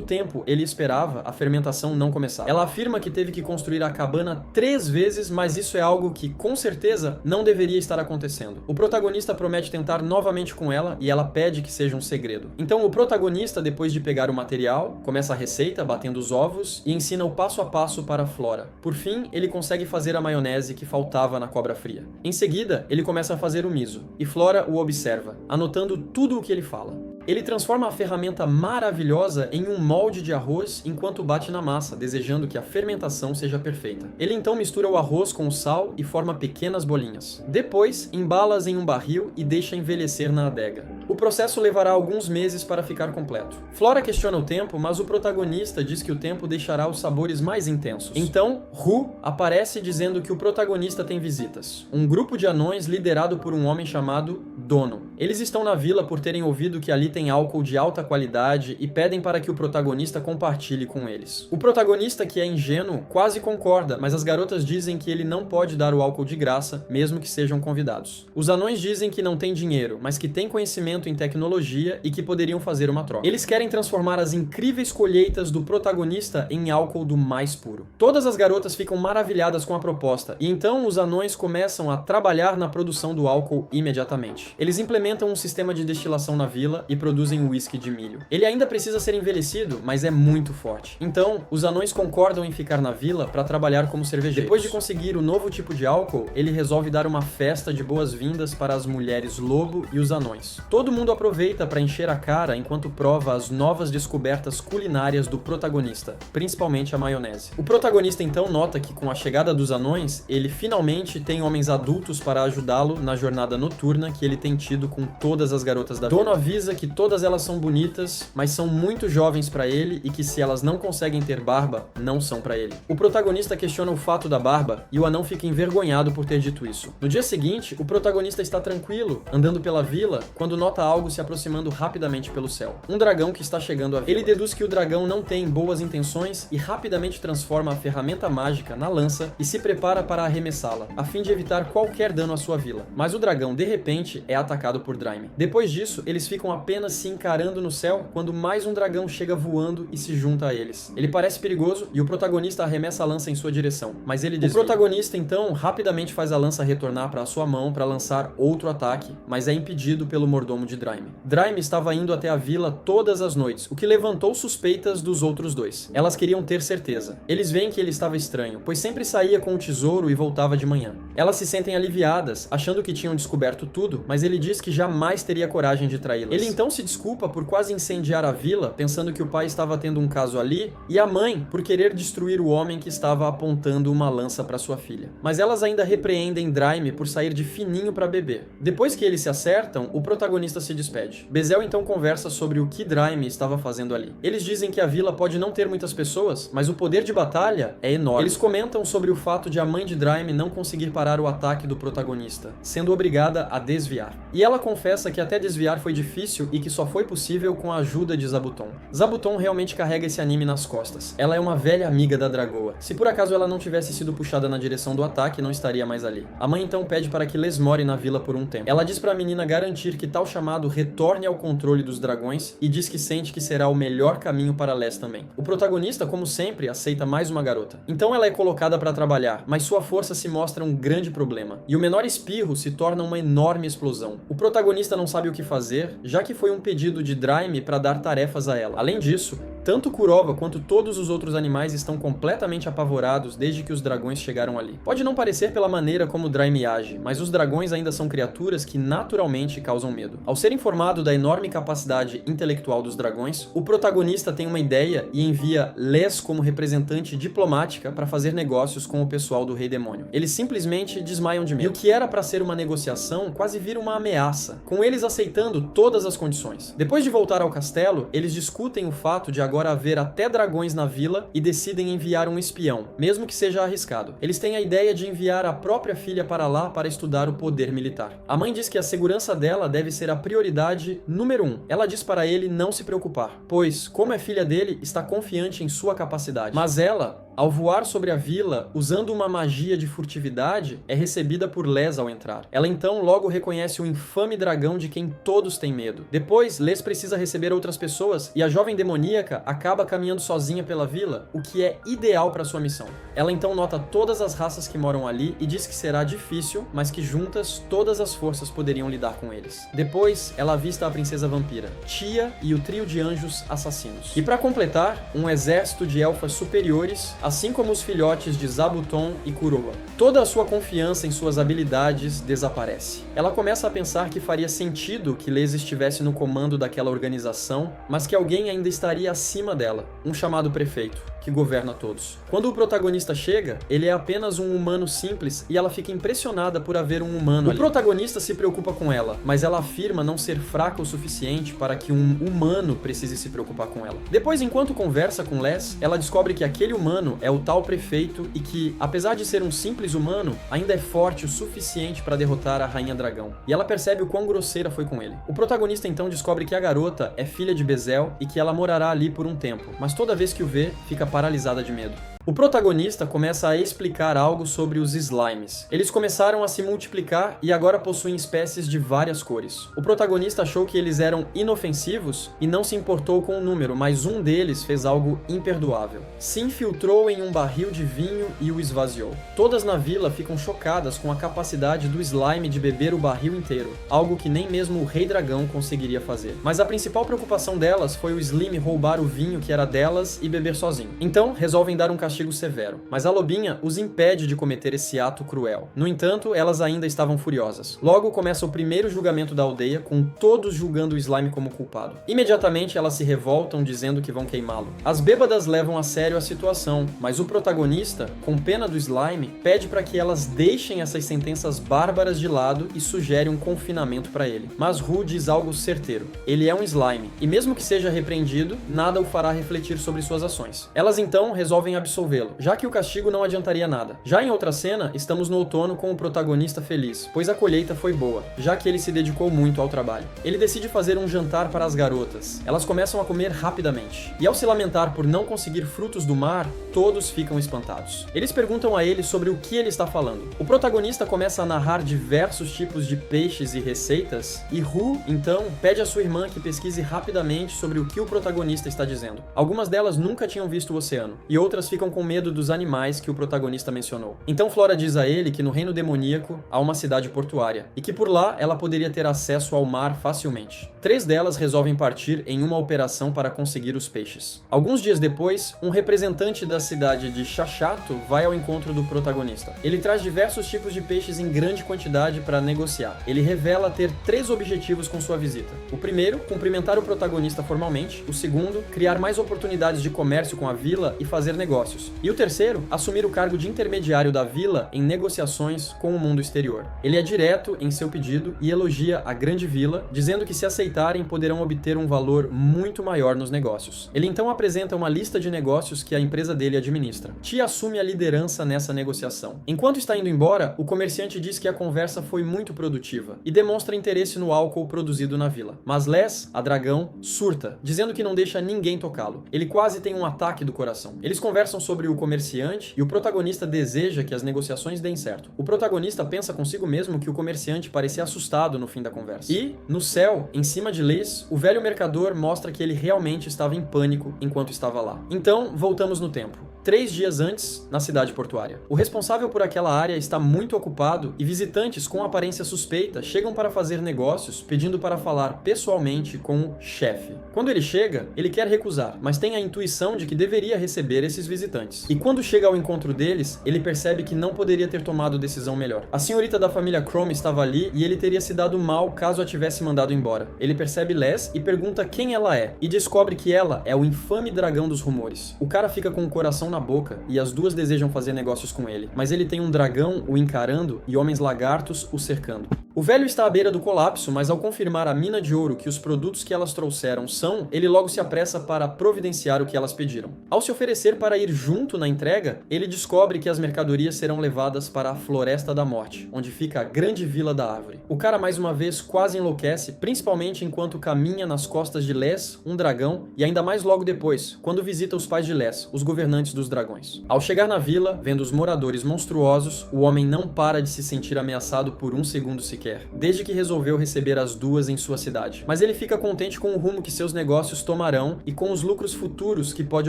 A: tempo ele esperava, a fermentação não começava. Ela afirma que teve que construir a cabana 3 vezes, mas isso é algo que, com certeza, não deveria estar acontecendo. O protagonista promete tentar novamente com ela e ela pede que seja um segredo. Então o protagonista, depois de pegar o material, começa a receita, batendo os ovos, e ensina o passo a passo para a Flora. Por fim, ele consegue fazer a maionese que faltava na cobra fria. Em seguida, ele começa a fazer o miso, e Flora o observa, anotando tudo o que ele fala. Ele transforma a ferramenta maravilhosa em um molde de arroz enquanto bate na massa, desejando que a fermentação seja perfeita. Ele então mistura o arroz com o sal e forma pequenas bolinhas. Depois, embala-as em um barril e deixa envelhecer na adega. O processo levará alguns meses para ficar completo. Flora questiona o tempo, mas o protagonista diz que o tempo deixará os sabores mais intensos. Então, Ru aparece dizendo que o protagonista tem visitas. Um grupo de anões liderado por um homem chamado Dono. Eles estão na vila por terem ouvido que ali tem álcool de alta qualidade e pedem para que o protagonista compartilhe com eles. O protagonista, que é ingênuo, quase concorda, mas as garotas dizem que ele não pode dar o álcool de graça, mesmo que sejam convidados. Os anões dizem que não têm dinheiro, mas que têm conhecimento em tecnologia e que poderiam fazer uma troca. Eles querem transformar as incríveis colheitas do protagonista em álcool do mais puro. Todas as garotas ficam maravilhadas com a proposta, e então os anões começam a trabalhar na produção do álcool imediatamente. Eles implementam um sistema de destilação na vila e produzem um whisky de milho. Ele ainda precisa ser envelhecido, mas é muito forte. Então, os anões concordam em ficar na vila para trabalhar como cervejeiros. Depois de conseguir o novo tipo de álcool, ele resolve dar uma festa de boas-vindas para as mulheres lobo e os anões. Todo mundo aproveita para encher a cara enquanto prova as novas descobertas culinárias do protagonista, principalmente a maionese. O protagonista então nota que com a chegada dos anões, ele finalmente tem homens adultos para ajudá-lo na jornada noturna que ele tem tido com todas as garotas da vila. Dono avisa que todas elas são bonitas, mas são muito jovens pra ele e que se elas não conseguem ter barba, não são pra ele. O protagonista questiona o fato da barba e o anão fica envergonhado por ter dito isso. No dia seguinte, o protagonista está tranquilo, andando pela vila, quando nota algo se aproximando rapidamente pelo céu. Um dragão que está chegando à vila. Ele deduz que o dragão não tem boas intenções e rapidamente transforma a ferramenta mágica na lança e se prepara para arremessá-la, a fim de evitar qualquer dano à sua vila. Mas o dragão, de repente, é atacado por Draime. Depois disso, eles ficam apenas se encarando no céu quando mais um dragão chega voando e se junta a eles. Ele parece perigoso e o protagonista arremessa a lança em sua direção, mas ele desvia. O protagonista, então, rapidamente faz a lança retornar para a sua mão para lançar outro ataque, mas é impedido pelo mordomo de Draime. Draime estava indo até a vila todas as noites, o que levantou suspeitas dos outros dois. Elas queriam ter certeza. Eles veem que ele estava estranho, pois sempre saía com o tesouro e voltava de manhã. Elas se sentem aliviadas, achando que tinham descoberto tudo, mas ele diz que jamais teria coragem de traí-las. Ele então se desculpa por quase incendiar a vila, pensando que o pai estava tendo um caso ali, e a mãe por querer destruir o homem que estava apontando uma lança para sua filha. Mas elas ainda repreendem Draime por sair de fininho para beber. Depois que eles se acertam, o protagonista se despede. Bezel então conversa sobre o que Draime estava fazendo ali. Eles dizem que a vila pode não ter muitas pessoas, mas o poder de batalha é enorme. Eles comentam sobre o fato de a mãe de Draime não conseguir parar o ataque do protagonista, sendo obrigada a desviar. E ela confessa que até desviar foi difícil e que só foi possível com a ajuda de Zabuton. Zabuton realmente carrega esse anime nas costas. Ela é uma velha amiga da dragoa. Se por acaso ela não tivesse sido puxada na direção do ataque, não estaria mais ali. A mãe então pede para que Les more na vila por um tempo. Ela diz para a menina garantir que tal chamado retorne ao controle dos dragões e diz que sente que será o melhor caminho para Les também. O protagonista, como sempre, aceita mais uma garota. Então ela é colocada para trabalhar, mas sua força se mostra um grande problema, e o menor espirro se torna uma enorme explosão. O protagonista não sabe o que fazer, já que foi um pedido de Draime para dar tarefas a ela. Além disso, tanto Kurova quanto todos os outros animais estão completamente apavorados desde que os dragões chegaram ali. Pode não parecer pela maneira como Draime age, mas os dragões ainda são criaturas que naturalmente causam medo. Ao ser informado da enorme capacidade intelectual dos dragões, o protagonista tem uma ideia e envia Les como representante diplomática para fazer negócios com o pessoal do Rei Demônio. Eles simplesmente desmaiam de medo. E o que era para ser uma negociação quase vira uma ameaça, com eles aceitando todas as condições. Depois de voltar ao castelo, eles discutem o fato de agora haver até dragões na vila e decidem enviar um espião, mesmo que seja arriscado. Eles têm a ideia de enviar a própria filha para lá para estudar o poder militar. A mãe diz que a segurança dela deve ser a prioridade número 1. Ela diz para ele não se preocupar, pois, como é filha dele, está confiante em sua capacidade. Mas ela, ao voar sobre a vila, usando uma magia de furtividade, é recebida por Les ao entrar. Ela então logo reconhece o infame dragão de quem todos têm medo. Depois, Les precisa receber outras pessoas e a jovem demoníaca acaba caminhando sozinha pela vila, o que é ideal para sua missão. Ela então nota todas as raças que moram ali e diz que será difícil, mas que juntas todas as forças poderiam lidar com eles. Depois, ela avista a princesa vampira, Tia e o trio de anjos assassinos. E para completar, um exército de elfas superiores, assim como os filhotes de Zabuton e Kurova. Toda a sua confiança em suas habilidades desaparece. Ela começa a pensar que faria sentido que Les estivesse no comando daquela organização, mas que alguém ainda estaria acima dela, um chamado prefeito, que governa todos. Quando o protagonista chega, ele é apenas um humano simples e ela fica impressionada por haver um humano ali. O protagonista se preocupa com ela, mas ela afirma não ser fraca o suficiente para que um humano precise se preocupar com ela. Depois, enquanto conversa com Les, ela descobre que aquele humano é o tal prefeito e que, apesar de ser um simples humano, ainda é forte o suficiente para derrotar a Rainha Dragão. E ela percebe o quão grosseira foi com ele. O protagonista então descobre que a garota é filha de Bezel e que ela morará ali por um tempo, mas toda vez que o vê, fica paralisada de medo. O protagonista começa a explicar algo sobre os slimes. Eles começaram a se multiplicar e agora possuem espécies de várias cores. O protagonista achou que eles eram inofensivos e não se importou com o número, mas um deles fez algo imperdoável. Se infiltrou em um barril de vinho e o esvaziou. Todas na vila ficam chocadas com a capacidade do slime de beber o barril inteiro, algo que nem mesmo o Rei Dragão conseguiria fazer. Mas a principal preocupação delas foi o Slim roubar o vinho que era delas e beber sozinho. Então, resolvem dar um castigo castigo severo, mas a lobinha os impede de cometer esse ato cruel. No entanto, elas ainda estavam furiosas. Logo começa o primeiro julgamento da aldeia, com todos julgando o slime como culpado. Imediatamente elas se revoltam dizendo que vão queimá-lo. As bêbadas levam a sério a situação, mas o protagonista, com pena do slime, pede para que elas deixem essas sentenças bárbaras de lado e sugere um confinamento para ele. Mas Ru diz algo certeiro. Ele é um slime, e mesmo que seja repreendido, nada o fará refletir sobre suas ações. Elas então resolvem absolvê-lo, já que o castigo não adiantaria nada. Já em outra cena, estamos no outono com o protagonista feliz, pois a colheita foi boa, já que ele se dedicou muito ao trabalho. Ele decide fazer um jantar para as garotas. Elas começam a comer rapidamente, e ao se lamentar por não conseguir frutos do mar, todos ficam espantados. Eles perguntam a ele sobre o que ele está falando. O protagonista começa a narrar diversos tipos de peixes e receitas, e Ru, então, pede a sua irmã que pesquise rapidamente sobre o que o protagonista está dizendo. Algumas delas nunca tinham visto o oceano, e outras ficam com medo dos animais que o protagonista mencionou. Então Flora diz a ele que no reino demoníaco há uma cidade portuária, e que por lá ela poderia ter acesso ao mar facilmente. 3 delas resolvem partir em uma operação para conseguir os peixes. Alguns dias depois, um representante da cidade de Chachato vai ao encontro do protagonista. Ele traz diversos tipos de peixes em grande quantidade para negociar. Ele revela ter 3 objetivos com sua visita. O primeiro, cumprimentar o protagonista formalmente. O segundo, criar mais oportunidades de comércio com a vila e fazer negócios. E o terceiro, assumir o cargo de intermediário da vila em negociações com o mundo exterior. Ele é direto em seu pedido e elogia a grande vila, dizendo que se aceitarem poderão obter um valor muito maior nos negócios. Ele então apresenta uma lista de negócios que a empresa dele administra. Ti assume a liderança nessa negociação. Enquanto está indo embora, o comerciante diz que a conversa foi muito produtiva e demonstra interesse no álcool produzido na vila. Mas Les, a dragão, surta, dizendo que não deixa ninguém tocá-lo. Ele quase tem um ataque do coração. Eles conversam sobre o comerciante e o protagonista deseja que as negociações deem certo. O protagonista pensa consigo mesmo que o comerciante parecia assustado no fim da conversa. E, no céu, em cima de Les, o velho mercador mostra que ele realmente estava em pânico enquanto estava lá. Então, voltamos no tempo. 3 dias antes, na cidade portuária. O responsável por aquela área está muito ocupado e visitantes com aparência suspeita chegam para fazer negócios pedindo para falar pessoalmente com o chefe. Quando ele chega, ele quer recusar, mas tem a intuição de que deveria receber esses visitantes. E quando chega ao encontro deles, ele percebe que não poderia ter tomado decisão melhor. A senhorita da família Chrome estava ali e ele teria se dado mal caso a tivesse mandado embora. Ele percebe Les e pergunta quem ela é, e descobre que ela é o infame dragão dos rumores. O cara fica com o coração na boca e as duas desejam fazer negócios com ele, mas ele tem um dragão o encarando e homens lagartos o cercando. O velho está à beira do colapso, mas ao confirmar à mina de ouro que os produtos que elas trouxeram são, ele logo se apressa para providenciar o que elas pediram. Ao se oferecer para ir junto na entrega, ele descobre que as mercadorias serão levadas para a Floresta da Morte, onde fica a grande Vila da Árvore. O cara mais uma vez quase enlouquece, principalmente enquanto caminha nas costas de Les, um dragão, e ainda mais logo depois, quando visita os pais de Les, os governantes dos dragões. Ao chegar na vila, vendo os moradores monstruosos, o homem não para de se sentir ameaçado por um segundo sequer, desde que resolveu receber as duas em sua cidade. Mas ele fica contente com o rumo que seus negócios tomarão e com os lucros futuros que pode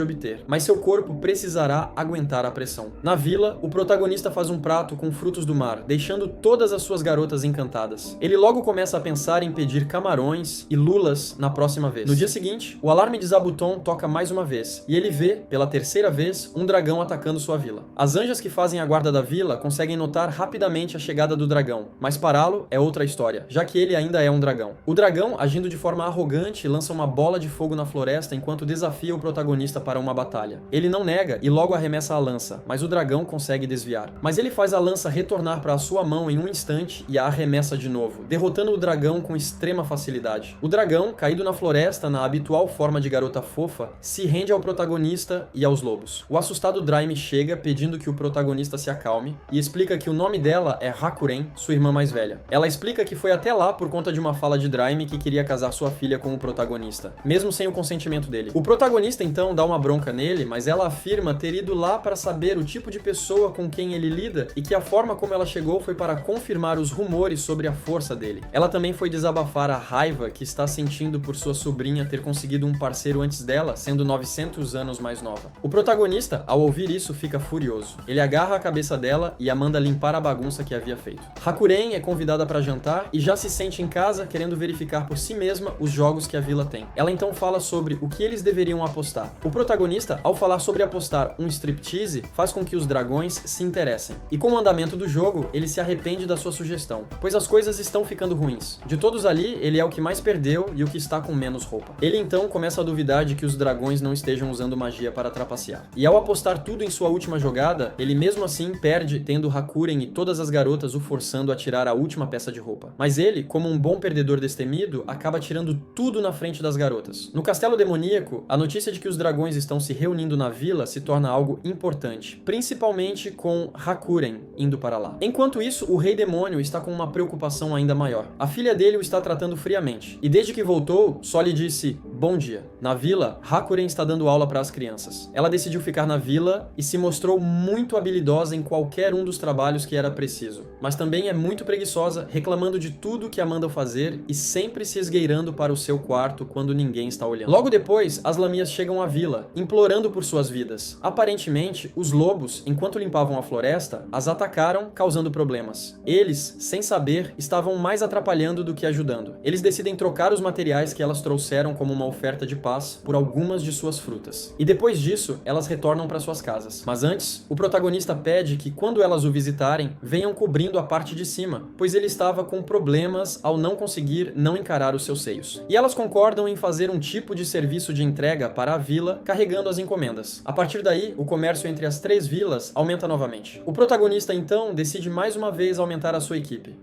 A: obter. Mas seu corpo precisará aguentar a pressão. Na vila, o protagonista faz um prato com frutos do mar, deixando todas as suas garotas encantadas. Ele logo começa a pensar em pedir camarões e lulas na próxima vez. No dia seguinte, o alarme de Zabuton toca mais uma vez, e ele vê, pela terceira vez, um dragão atacando sua vila. As anjas que fazem a guarda da vila conseguem notar rapidamente a chegada do dragão, mas pará-lo é outra história, já que ele ainda é um dragão. O dragão, agindo de forma arrogante, lança uma bola de fogo na floresta enquanto desafia o protagonista para uma batalha. Ele não nega e logo arremessa a lança, mas o dragão consegue desviar. Mas ele faz a lança retornar para a sua mão em um instante e a arremessa de novo, derrotando o dragão com extrema facilidade. O dragão, caído na floresta na habitual forma de garota fofa, se rende ao protagonista e aos lobos. O assustado Draime chega pedindo que o protagonista se acalme e explica que o nome dela é Hakuren, sua irmã mais velha. Ela explica que foi até lá por conta de uma fala de Draime que queria casar sua filha com o protagonista, mesmo sem o consentimento dele. O protagonista então dá uma bronca nele, mas ela afirma ter ido lá para saber o tipo de pessoa com quem ele lida e que a forma como ela chegou foi para confirmar os rumores sobre a força dele. Ela também foi desabafar a raiva que está sentindo por sua sobrinha ter conseguido um parceiro antes dela, sendo 900 anos mais nova. O protagonista, ao ouvir isso, fica furioso. Ele agarra a cabeça dela e a manda limpar a bagunça que havia feito. Hakuren é convidada convidada para jantar e já se sente em casa querendo verificar por si mesma os jogos que a vila tem. Ela então fala sobre o que eles deveriam apostar. O protagonista, ao falar sobre apostar um striptease, faz com que os dragões se interessem. E com o andamento do jogo, ele se arrepende da sua sugestão, pois as coisas estão ficando ruins. De todos ali, ele é o que mais perdeu e o que está com menos roupa. Ele então começa a duvidar de que os dragões não estejam usando magia para trapacear. E ao apostar tudo em sua última jogada, ele mesmo assim perde, tendo Hakuren e todas as garotas o forçando a tirar a última peça de roupa. Mas ele, como um bom perdedor destemido, acaba tirando tudo na frente das garotas. No castelo demoníaco, a notícia de que os dragões estão se reunindo na vila se torna algo importante, principalmente com Hakuren indo para lá. Enquanto isso, o rei demônio está com uma preocupação ainda maior. A filha dele o está tratando friamente, e desde que voltou, só lhe disse bom dia. Na vila, Hakuren está dando aula para as crianças. Ela decidiu ficar na vila e se mostrou muito habilidosa em qualquer um dos trabalhos que era preciso, mas também é muito preguiçosa, reclamando de tudo que a mandam fazer e sempre se esgueirando para o seu quarto quando ninguém está olhando. Logo depois, as lamias chegam à vila, implorando por suas vidas. Aparentemente, os lobos, enquanto limpavam a floresta, as atacaram, causando problemas. Eles, sem saber, estavam mais atrapalhando do que ajudando. Eles decidem trocar os materiais que elas trouxeram como uma oferta de paz por algumas de suas frutas. E depois disso, elas retornam para suas casas. Mas antes, o protagonista pede que quando elas o visitarem, venham cobrindo a parte de cima, pois ele estava com problemas ao não conseguir não encarar os seus seios. E elas concordam em fazer um tipo de serviço de entrega para a vila, carregando as encomendas. A partir daí, o comércio entre as 3 vilas aumenta novamente. O protagonista então decide mais uma vez aumentar a sua equipe.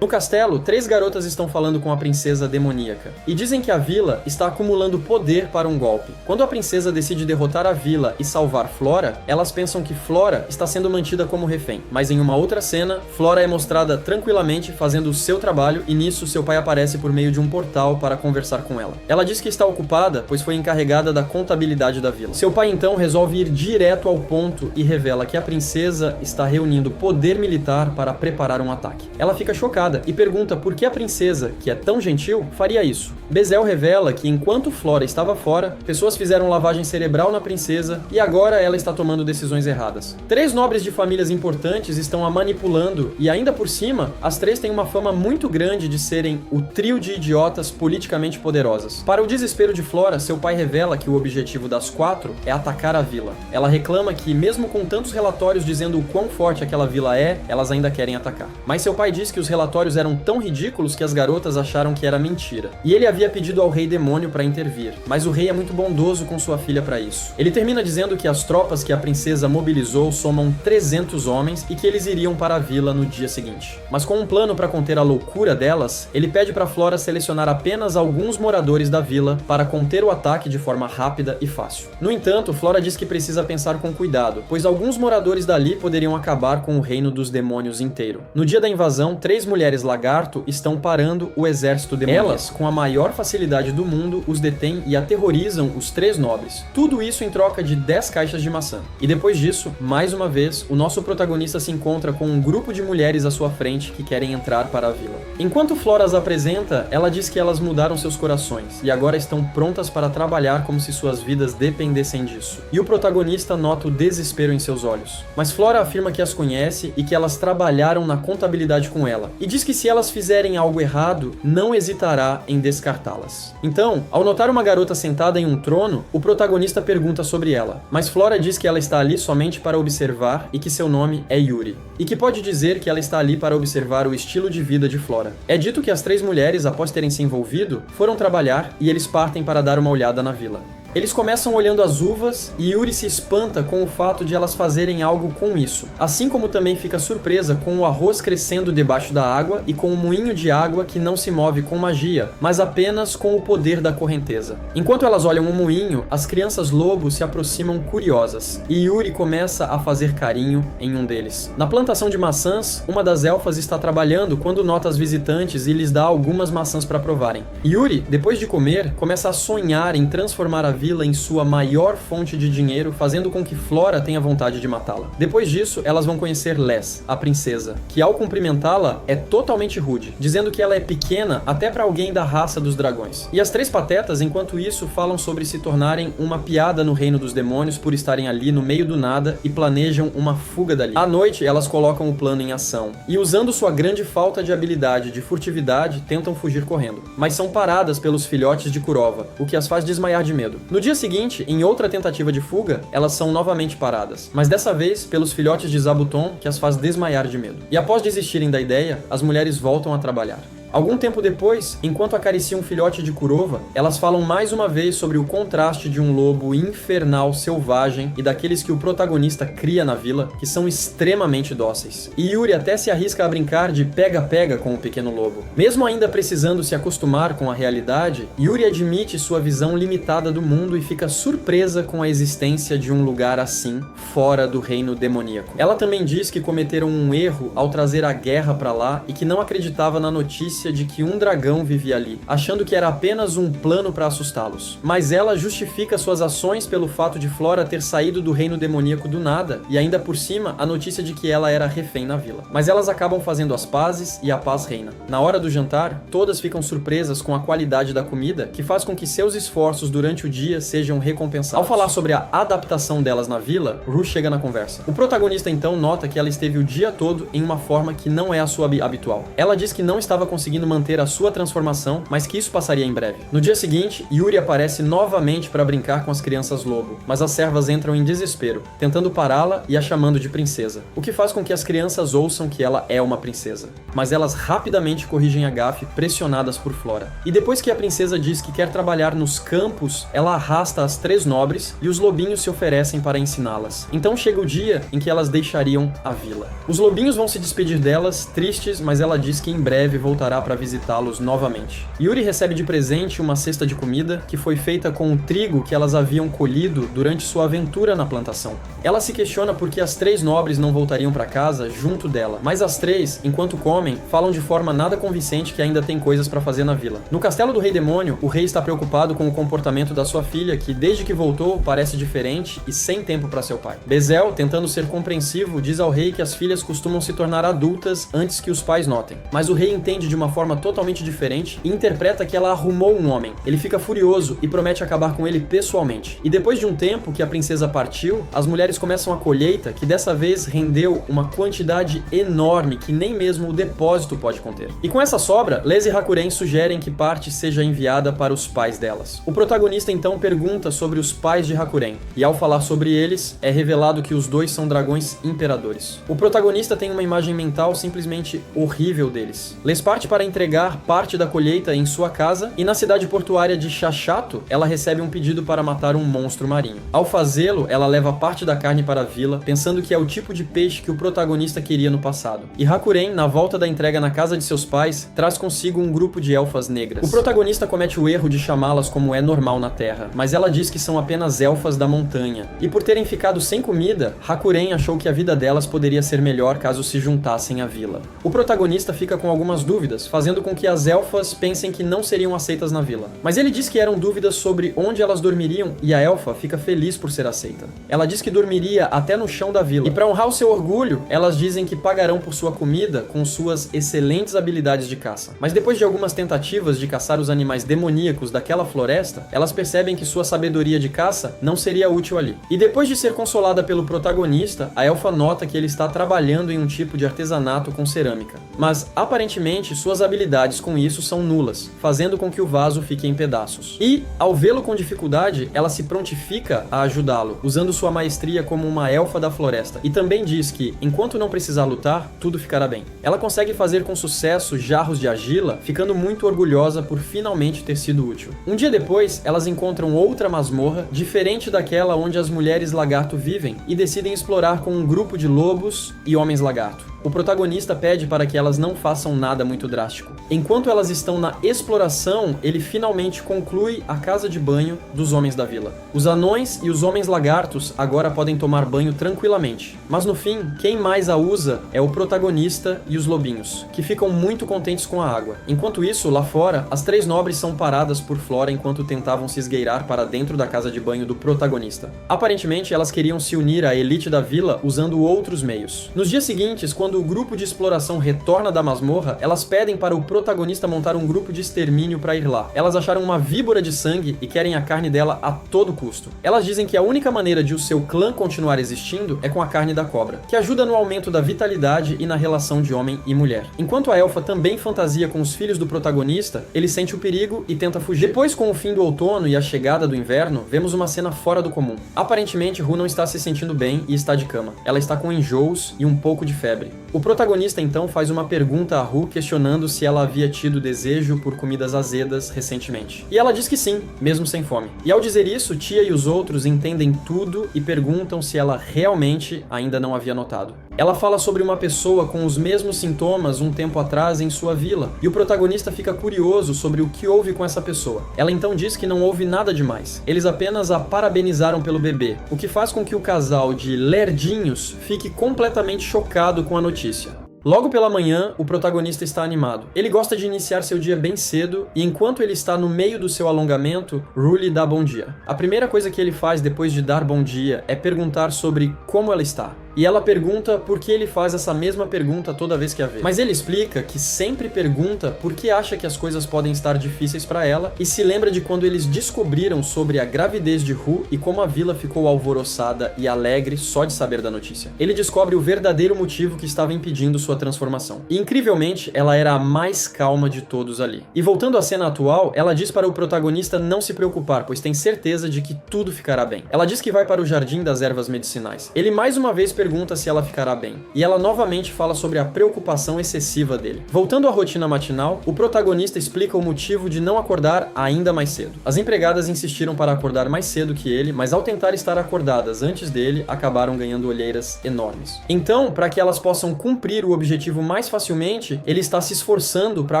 A: No castelo, 3 garotas estão falando com a princesa demoníaca e dizem que a vila está acumulando poder para um golpe. Quando a princesa decide derrotar a vila e salvar Flora, elas pensam que Flora está sendo mantida como refém. Mas em uma outra cena, Flora é mostrada tranquilamente fazendo o seu trabalho e nisso seu pai aparece por meio de um portal para conversar com ela. Ela diz que está ocupada, pois foi encarregada da contabilidade da vila. Seu pai então resolve ir direto ao ponto e revela que a princesa está reunindo poder militar para preparar um ataque. Ela fica chocada e pergunta por que a princesa, que é tão gentil, faria isso. Bezel revela que enquanto Flora estava fora, pessoas fizeram lavagem cerebral na princesa e agora ela está tomando decisões erradas. 3 nobres de famílias importantes estão a manipulando e ainda por cima, as 3 têm uma fama muito grande de serem o trio de idiotas politicamente poderosas. Para o desespero de Flora, seu pai revela que o objetivo das 4 é atacar a vila. Ela reclama que, mesmo com tantos relatórios dizendo o quão forte aquela vila é, elas ainda querem atacar. Mas seu pai diz que os relatórios eram tão ridículos que as garotas acharam que era mentira. E ele havia pedido ao rei demônio para intervir, mas o rei é muito bondoso com sua filha para isso. Ele termina dizendo que as tropas que a princesa mobilizou somam 300 homens e que eles iriam para a vila no dia seguinte. Mas com um plano para conter a loucura delas, ele pede para Flora selecionar apenas alguns moradores da vila para conter o ataque de forma rápida e fácil. No entanto, Flora diz que precisa pensar com cuidado, pois alguns moradores dali poderiam acabar com o reino dos demônios inteiro. No dia da invasão, 3 mulheres lagarto estão parando o exército demoníaco. Elas, com a maior facilidade do mundo, os detêm e aterrorizam os 3 nobres. Tudo isso em troca de 10 caixas de maçã. E depois disso, mais uma vez, o nosso protagonista se encontra com um grupo de mulheres à sua frente que querem entrar para a vila. Enquanto Flora as apresenta, ela diz que elas mudaram seus corações e agora estão prontas para trabalhar como se suas vidas dependessem disso. E o protagonista nota o desespero em seus olhos. Mas Flora afirma que as conhece e que elas trabalharam na contabilidade com ela. E diz que se elas fizerem algo errado, não hesitará em descartá-las. Então, ao notar uma garota sentada em um trono, o protagonista pergunta sobre ela, mas Flora diz que ela está ali somente para observar e que seu nome é Yuri, e que pode dizer que ela está ali para observar o estilo de vida de Flora. É dito que as 3 mulheres, após terem se envolvido, foram trabalhar e eles partem para dar uma olhada na vila. Eles começam olhando as uvas e Yuri se espanta com o fato de elas fazerem algo com isso, assim como também fica surpresa com o arroz crescendo debaixo da água e com um moinho de água que não se move com magia, mas apenas com o poder da correnteza. Enquanto elas olham o moinho, as crianças lobo se aproximam curiosas e Yuri começa a fazer carinho em um deles. Na plantação de maçãs, uma das elfas está trabalhando quando nota as visitantes e lhes dá algumas maçãs para provarem. Yuri, depois de comer, começa a sonhar em transformar a vila em sua maior fonte de dinheiro, fazendo com que Flora tenha vontade de matá-la. Depois disso, elas vão conhecer Les, a princesa, que ao cumprimentá-la é totalmente rude, dizendo que ela é pequena até para alguém da raça dos dragões. E as três patetas, enquanto isso, falam sobre se tornarem uma piada no reino dos demônios por estarem ali no meio do nada e planejam uma fuga dali. À noite, elas colocam o plano em ação e, usando sua grande falta de habilidade de furtividade, tentam fugir correndo, mas são paradas pelos filhotes de Kurova, o que as faz desmaiar de medo. No dia seguinte, em outra tentativa de fuga, elas são novamente paradas, mas dessa vez pelos filhotes de Zabuton, que as faz desmaiar de medo. E após desistirem da ideia, as mulheres voltam a trabalhar. Algum tempo depois, enquanto acariciam um filhote de Kurova, elas falam mais uma vez sobre o contraste de um lobo infernal selvagem e daqueles que o protagonista cria na vila, que são extremamente dóceis. E Yuri até se arrisca a brincar de pega-pega com o pequeno lobo. Mesmo ainda precisando se acostumar com a realidade, Yuri admite sua visão limitada do mundo e fica surpresa com a existência de um lugar assim, fora do reino demoníaco. Ela também diz que cometeram um erro ao trazer a guerra pra lá e que não acreditava na notícia de que um dragão vivia ali, achando que era apenas um plano para assustá-los. Mas ela justifica suas ações pelo fato de Flora ter saído do reino demoníaco do nada, e ainda por cima, a notícia de que ela era refém na vila. Mas elas acabam fazendo as pazes e a paz reina. Na hora do jantar, todas ficam surpresas com a qualidade da comida, que faz com que seus esforços durante o dia sejam recompensados. Ao falar sobre a adaptação delas na vila, Rue chega na conversa. O protagonista então nota que ela esteve o dia todo em uma forma que não é a sua habitual. Ela diz que não estava conseguindo manter a sua transformação, mas que isso passaria em breve. No dia seguinte, Yuri aparece novamente para brincar com as crianças lobo, mas as servas entram em desespero, tentando pará-la e a chamando de princesa, o que faz com que as crianças ouçam que ela é uma princesa. Mas elas rapidamente corrigem a gafe, pressionadas por Flora. E depois que a princesa diz que quer trabalhar nos campos, ela arrasta as três nobres e os lobinhos se oferecem para ensiná-las. Então chega o dia em que elas deixariam a vila. Os lobinhos vão se despedir delas, tristes, mas ela diz que em breve voltará para visitá-los novamente. Yuri recebe de presente uma cesta de comida que foi feita com o trigo que elas haviam colhido durante sua aventura na plantação. Ela se questiona por que as três nobres não voltariam para casa junto dela, mas as três, enquanto comem, falam de forma nada convincente que ainda tem coisas para fazer na vila. No castelo do Rei Demônio, o rei está preocupado com o comportamento da sua filha, que desde que voltou parece diferente e sem tempo para seu pai. Bezel, tentando ser compreensivo, diz ao rei que as filhas costumam se tornar adultas antes que os pais notem, mas o rei entende de uma forma totalmente diferente e interpreta que ela arrumou um homem. Ele fica furioso e promete acabar com ele pessoalmente. E depois de um tempo que a princesa partiu, as mulheres começam a colheita, que dessa vez rendeu uma quantidade enorme que nem mesmo o depósito pode conter. E com essa sobra, Les e Hakuren sugerem que parte seja enviada para os pais delas. O protagonista então pergunta sobre os pais de Hakuren, e ao falar sobre eles, é revelado que os dois são dragões imperadores. O protagonista tem uma imagem mental simplesmente horrível deles. Les parte para entregar parte da colheita em sua casa e na cidade portuária de Chachato, ela recebe um pedido para matar um monstro marinho. Ao fazê-lo, ela leva parte da carne para a vila, pensando que é o tipo de peixe que o protagonista queria no passado. E Hakuren, na volta da entrega na casa de seus pais, traz consigo um grupo de elfas negras. O protagonista comete o erro de chamá-las como é normal na Terra, mas ela diz que são apenas elfas da montanha. E por terem ficado sem comida, Hakuren achou que a vida delas poderia ser melhor caso se juntassem à vila. O protagonista fica com algumas dúvidas, fazendo com que as elfas pensem que não seriam aceitas na vila. Mas ele diz que eram dúvidas sobre onde elas dormiriam e a elfa fica feliz por ser aceita. Ela diz que dormiria até no chão da vila. E para honrar o seu orgulho, elas dizem que pagarão por sua comida com suas excelentes habilidades de caça. Mas depois de algumas tentativas de caçar os animais demoníacos daquela floresta, elas percebem que sua sabedoria de caça não seria útil ali. E depois de ser consolada pelo protagonista, a elfa nota que ele está trabalhando em um tipo de artesanato com cerâmica. Mas aparentemente suas habilidades com isso são nulas, fazendo com que o vaso fique em pedaços. E, ao vê-lo com dificuldade, ela se prontifica a ajudá-lo, usando sua maestria como uma elfa da floresta. E também diz que, enquanto não precisar lutar, tudo ficará bem. Ela consegue fazer com sucesso jarros de argila, ficando muito orgulhosa por finalmente ter sido útil. Um dia depois, elas encontram outra masmorra, diferente daquela onde as mulheres lagarto vivem, e decidem explorar com um grupo de lobos e homens lagarto. o protagonista pede para que elas não façam nada muito drástico. Enquanto elas estão na exploração, ele finalmente conclui a casa de banho dos homens da vila. Os anões e os homens lagartos agora podem tomar banho tranquilamente, mas no fim, quem mais a usa é o protagonista e os lobinhos, que ficam muito contentes com a água. Enquanto isso, lá fora, as 3 nobres são paradas por Flora enquanto tentavam se esgueirar para dentro da casa de banho do protagonista. Aparentemente, elas queriam se unir à elite da vila usando outros meios. Nos dias seguintes, quando o grupo de exploração retorna da masmorra, elas pedem para o protagonista montar um grupo de extermínio para ir lá. Elas acharam uma víbora de sangue e querem a carne dela a todo custo. Elas dizem que a única maneira de o seu clã continuar existindo é com a carne da cobra, que ajuda no aumento da vitalidade e na relação de homem e mulher. Enquanto a elfa também fantasia com os filhos do protagonista, ele sente o perigo e tenta fugir. Depois, com o fim do outono e a chegada do inverno, vemos uma cena fora do comum. Aparentemente, Ru não está se sentindo bem e está de cama. Ela está com enjoos e um pouco de febre. O protagonista então faz uma pergunta a Ru questionando se ela havia tido desejo por comidas azedas recentemente. E ela diz que sim, mesmo sem fome. E ao dizer isso, Tia e os outros entendem tudo e perguntam se ela realmente ainda não havia notado. Ela fala sobre uma pessoa com os mesmos sintomas um tempo atrás em sua vila, e o protagonista fica curioso sobre o que houve com essa pessoa. Ela então diz que não houve nada demais. Eles apenas a parabenizaram pelo bebê, o que faz com que o casal de lerdinhos fique completamente chocado com a notícia. Logo pela manhã, o protagonista está animado. Ele gosta de iniciar seu dia bem cedo e enquanto ele está no meio do seu alongamento, Ru lhe dá bom dia. A primeira coisa que ele faz depois de dar bom dia é perguntar sobre como ela está. E ela pergunta por que ele faz essa mesma pergunta toda vez que a vê. Mas ele explica que sempre pergunta por que acha que as coisas podem estar difíceis para ela e se lembra de quando eles descobriram sobre a gravidez de Ru e como a vila ficou alvoroçada e alegre só de saber da notícia. Ele descobre o verdadeiro motivo que estava impedindo sua transformação. E incrivelmente, ela era a mais calma de todos ali. E voltando à cena atual, ela diz para o protagonista não se preocupar, pois tem certeza de que tudo ficará bem. Ela diz que vai para o Jardim das Ervas Medicinais. Ele mais uma vez pergunta se ela ficará bem. E ela novamente fala sobre a preocupação excessiva dele. Voltando à rotina matinal, o protagonista explica o motivo de não acordar ainda mais cedo. As empregadas insistiram para acordar mais cedo que ele, mas ao tentar estar acordadas antes dele, acabaram ganhando olheiras enormes. Então, para que elas possam cumprir o objetivo mais facilmente, ele está se esforçando para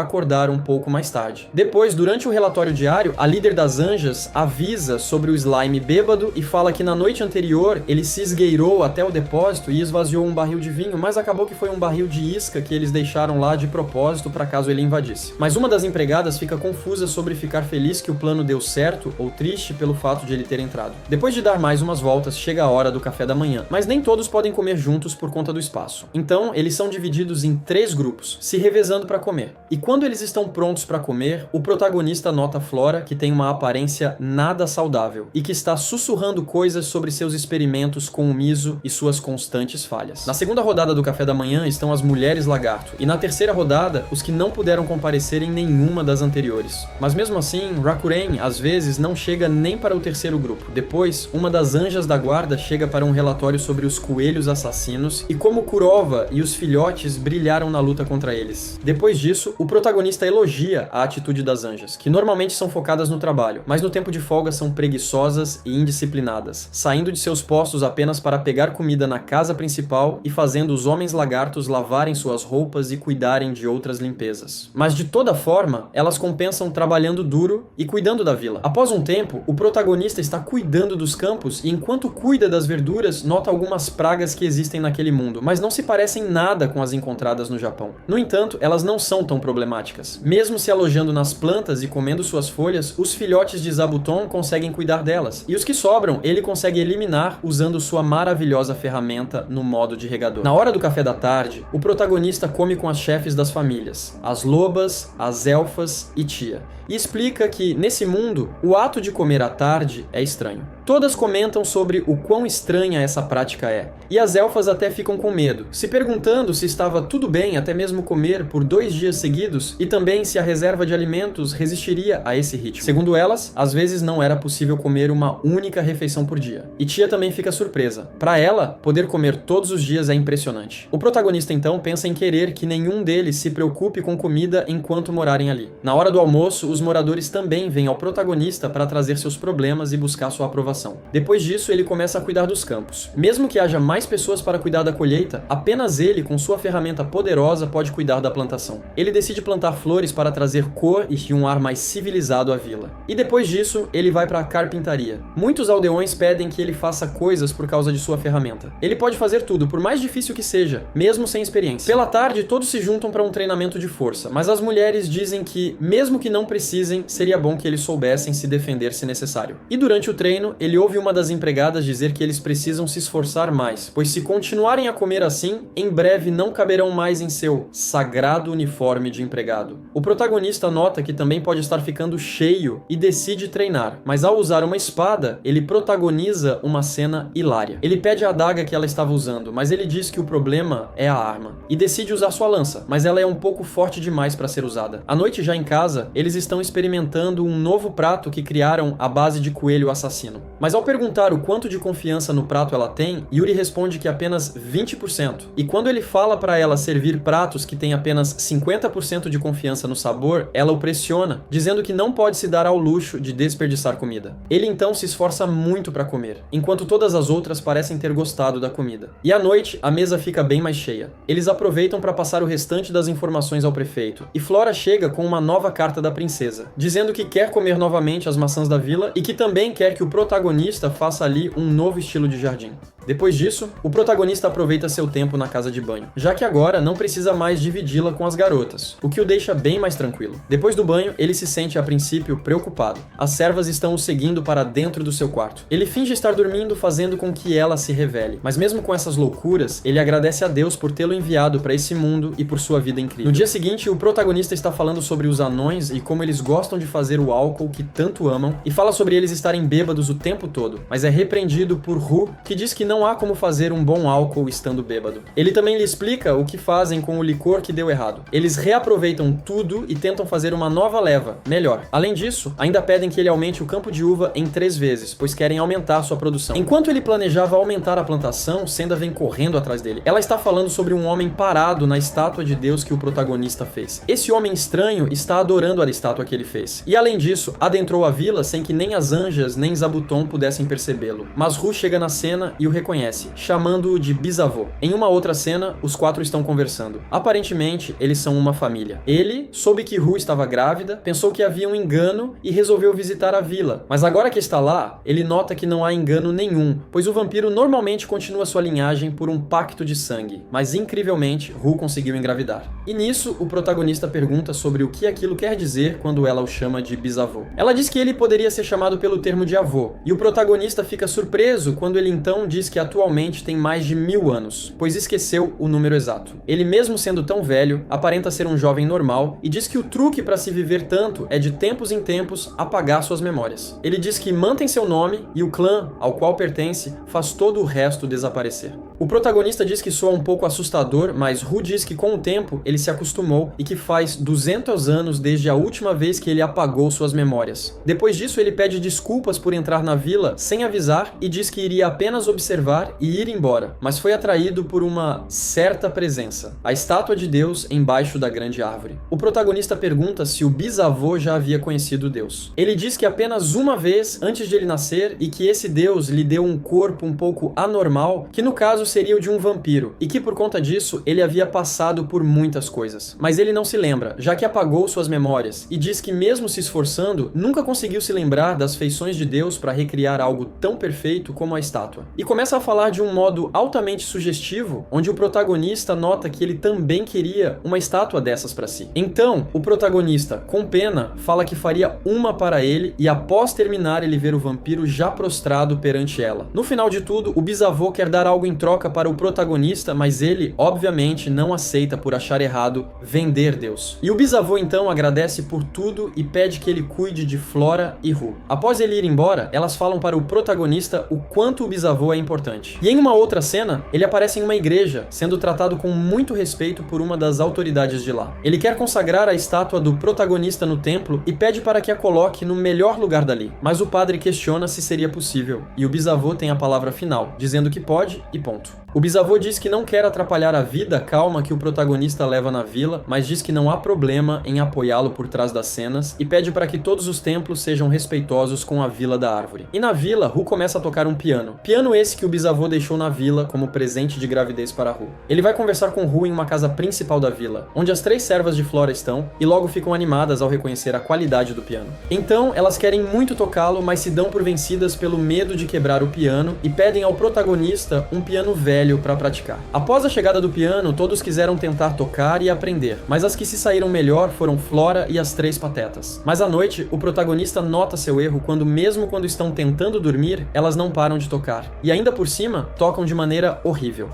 A: acordar um pouco mais tarde. Depois, durante o relatório diário, a líder das anjas avisa sobre o slime bêbado e fala que na noite anterior ele se esgueirou até o depósito e esvaziou um barril de vinho, mas acabou que foi um barril de isca que eles deixaram lá de propósito para caso ele invadisse. Mas uma das empregadas fica confusa sobre ficar feliz que o plano deu certo ou triste pelo fato de ele ter entrado. Depois de dar mais umas voltas, chega a hora do café da manhã, mas nem todos podem comer juntos por conta do espaço. Então, eles são divididos em 3 grupos, se revezando para comer. E quando eles estão prontos para comer, o protagonista nota Flora, que tem uma aparência nada saudável e que está sussurrando coisas sobre seus experimentos com o miso e suas constantes falhas. Na segunda rodada do café da manhã estão as mulheres lagarto, e na terceira rodada, os que não puderam comparecer em nenhuma das anteriores. Mas mesmo assim, Rakuren às vezes não chega nem para o terceiro grupo. Depois, uma das anjas da guarda chega para um relatório sobre os coelhos assassinos e como Kurova e os filhotes brilharam na luta contra eles. Depois disso, o protagonista elogia a atitude das anjas, que normalmente são focadas no trabalho, mas no tempo de folga são preguiçosas e indisciplinadas, saindo de seus postos apenas para pegar comida na casa principal e fazendo os homens lagartos lavarem suas roupas e cuidarem de outras limpezas. Mas de toda forma, elas compensam trabalhando duro e cuidando da vila. Após um tempo, o protagonista está cuidando dos campos e enquanto cuida das verduras, nota algumas pragas que existem naquele mundo, mas não se parecem nada com as encontradas no Japão. No entanto, elas não são tão problemáticas. Mesmo se alojando nas plantas e comendo suas folhas, os filhotes de Zabuton conseguem cuidar delas, e os que sobram, ele consegue eliminar usando sua maravilhosa ferramenta no modo de regador. Na hora do café da tarde, o protagonista come com as chefes das famílias, as lobas, as elfas e Tia, e explica que, nesse mundo, o ato de comer à tarde é estranho. Todas comentam sobre o quão estranha essa prática é, e as elfas até ficam com medo, se perguntando se estava tudo bem até mesmo comer por 2 dias seguidos, e também se a reserva de alimentos resistiria a esse ritmo. Segundo elas, às vezes não era possível comer uma única refeição por dia. E Tia também fica surpresa. Para ela, poder comer todos os dias é impressionante. O protagonista então pensa em querer que nenhum deles se preocupe com comida enquanto morarem ali. Na hora do almoço, os moradores também vêm ao protagonista para trazer seus problemas e buscar sua aprovação. plantação. Depois disso, ele começa a cuidar dos campos. Mesmo que haja mais pessoas para cuidar da colheita, apenas ele, com sua ferramenta poderosa, pode cuidar da plantação. Ele decide plantar flores para trazer cor e um ar mais civilizado à vila. E depois disso, ele vai para a carpintaria. Muitos aldeões pedem que ele faça coisas por causa de sua ferramenta. Ele pode fazer tudo, por mais difícil que seja, mesmo sem experiência. Pela tarde, todos se juntam para um treinamento de força, mas as mulheres dizem que, mesmo que não precisem, seria bom que eles soubessem se defender se necessário. E durante o treino, ele ouve uma das empregadas dizer que eles precisam se esforçar mais, pois se continuarem a comer assim, em breve não caberão mais em seu sagrado uniforme de empregado. O protagonista nota que também pode estar ficando cheio e decide treinar, mas ao usar uma espada, ele protagoniza uma cena hilária. Ele pede a adaga que ela estava usando, mas ele diz que o problema é a arma, e decide usar sua lança, mas ela é um pouco forte demais para ser usada. À noite, já em casa, eles estão experimentando um novo prato que criaram à base de coelho assassino. Mas ao perguntar o quanto de confiança no prato ela tem, Yuri responde que apenas 20%. E quando ele fala para ela servir pratos que têm apenas 50% de confiança no sabor, ela o pressiona, dizendo que não pode se dar ao luxo de desperdiçar comida. Ele então se esforça muito para comer, enquanto todas as outras parecem ter gostado da comida. E à noite, a mesa fica bem mais cheia. Eles aproveitam para passar o restante das informações ao prefeito, e Flora chega com uma nova carta da princesa, dizendo que quer comer novamente as maçãs da vila e que também quer que o protagonista faça ali um novo estilo de jardim. Depois disso, o protagonista aproveita seu tempo na casa de banho, já que agora não precisa mais dividi-la com as garotas, o que o deixa bem mais tranquilo. Depois do banho, ele se sente a princípio preocupado. As servas estão o seguindo para dentro do seu quarto. Ele finge estar dormindo, fazendo com que ela se revele, mas mesmo com essas loucuras, ele agradece a Deus por tê-lo enviado para esse mundo e por sua vida incrível. No dia seguinte, o protagonista está falando sobre os anões e como eles gostam de fazer o álcool que tanto amam, e fala sobre eles estarem bêbados o tempo todo, mas é repreendido por Ru, que diz que não há como fazer um bom álcool estando bêbado. Ele também lhe explica o que fazem com o licor que deu errado. Eles reaproveitam tudo e tentam fazer uma nova leva, melhor. Além disso, ainda pedem que ele aumente o campo de uva em 3 vezes, pois querem aumentar sua produção. Enquanto ele planejava aumentar a plantação, Senda vem correndo atrás dele. Ela está falando sobre um homem parado na estátua de Deus que o protagonista fez. Esse homem estranho está adorando a estátua que ele fez. E além disso, adentrou a vila sem que nem as anjas nem Zabuton pudessem percebê-lo. Mas Ru chega na cena e o reconhece, chamando-o de bisavô. Em uma outra cena, os 4 estão conversando. Aparentemente, eles são uma família. Ele soube que Ru estava grávida, pensou que havia um engano e resolveu visitar a vila. Mas agora que está lá, ele nota que não há engano nenhum, pois o vampiro normalmente continua sua linhagem por um pacto de sangue. Mas incrivelmente, Ru conseguiu engravidar. E nisso, o protagonista pergunta sobre o que aquilo quer dizer quando ela o chama de bisavô. Ela diz que ele poderia ser chamado pelo termo de avô, e o protagonista fica surpreso quando ele então diz que atualmente tem mais de 1000 anos, pois esqueceu o número exato. Ele, mesmo sendo tão velho, aparenta ser um jovem normal e diz que o truque para se viver tanto é de tempos em tempos apagar suas memórias. Ele diz que mantém seu nome e o clã ao qual pertence faz todo o resto desaparecer. O protagonista diz que soa um pouco assustador, mas Ru diz que com o tempo ele se acostumou e que faz 200 anos desde a última vez que ele apagou suas memórias. Depois disso, ele pede desculpas por entrar na vila sem avisar e diz que iria apenas observar e ir embora, mas foi atraído por uma certa presença, a estátua de Deus embaixo da grande árvore. O protagonista pergunta se o bisavô já havia conhecido Deus. Ele diz que apenas uma vez antes de ele nascer e que esse Deus lhe deu um corpo um pouco anormal, que no caso seria o de um vampiro, e que por conta disso ele havia passado por muitas coisas. Mas ele não se lembra, já que apagou suas memórias, e diz que mesmo se esforçando, nunca conseguiu se lembrar das feições de Deus para recriar algo tão perfeito como a estátua. E começa a falar de um modo altamente sugestivo, onde o protagonista nota que ele também queria uma estátua dessas para si. Então, o protagonista, com pena, fala que faria uma para ele e após terminar ele vê o vampiro já prostrado perante ela. No final de tudo, o bisavô quer dar algo em troca para o protagonista, mas ele, obviamente, não aceita por achar errado vender Deus. E o bisavô então agradece por tudo e pede que ele cuide de Flora e Ru. Após ele ir embora, elas falam para o protagonista o quanto o bisavô é importante. E em uma outra cena, ele aparece em uma igreja, sendo tratado com muito respeito por uma das autoridades de lá. Ele quer consagrar a estátua do protagonista no templo e pede para que a coloque no melhor lugar dali, mas o padre questiona se seria possível, e o bisavô tem a palavra final, dizendo que pode e ponto. O bisavô diz que não quer atrapalhar a vida calma que o protagonista leva na vila, mas diz que não há problema em apoiá-lo por trás das cenas e pede para que todos os templos sejam respeitosos com a Vila da Árvore. E na vila, Ru começa a tocar um piano. Piano esse que o bisavô deixou na vila como presente de gravidez para Ru. Ele vai conversar com Ru em uma casa principal da vila, onde as 3 servas de Flora estão, e logo ficam animadas ao reconhecer a qualidade do piano. Então, elas querem muito tocá-lo, mas se dão por vencidas pelo medo de quebrar o piano e pedem ao protagonista um piano velho para praticar. Após a chegada do piano, todos quiseram tentar tocar e aprender, mas as que se saíram melhor foram Flora e as 3 patetas. Mas à noite, o protagonista nota seu erro mesmo quando estão tentando dormir, elas não param de tocar. E ainda por cima, tocam de maneira horrível.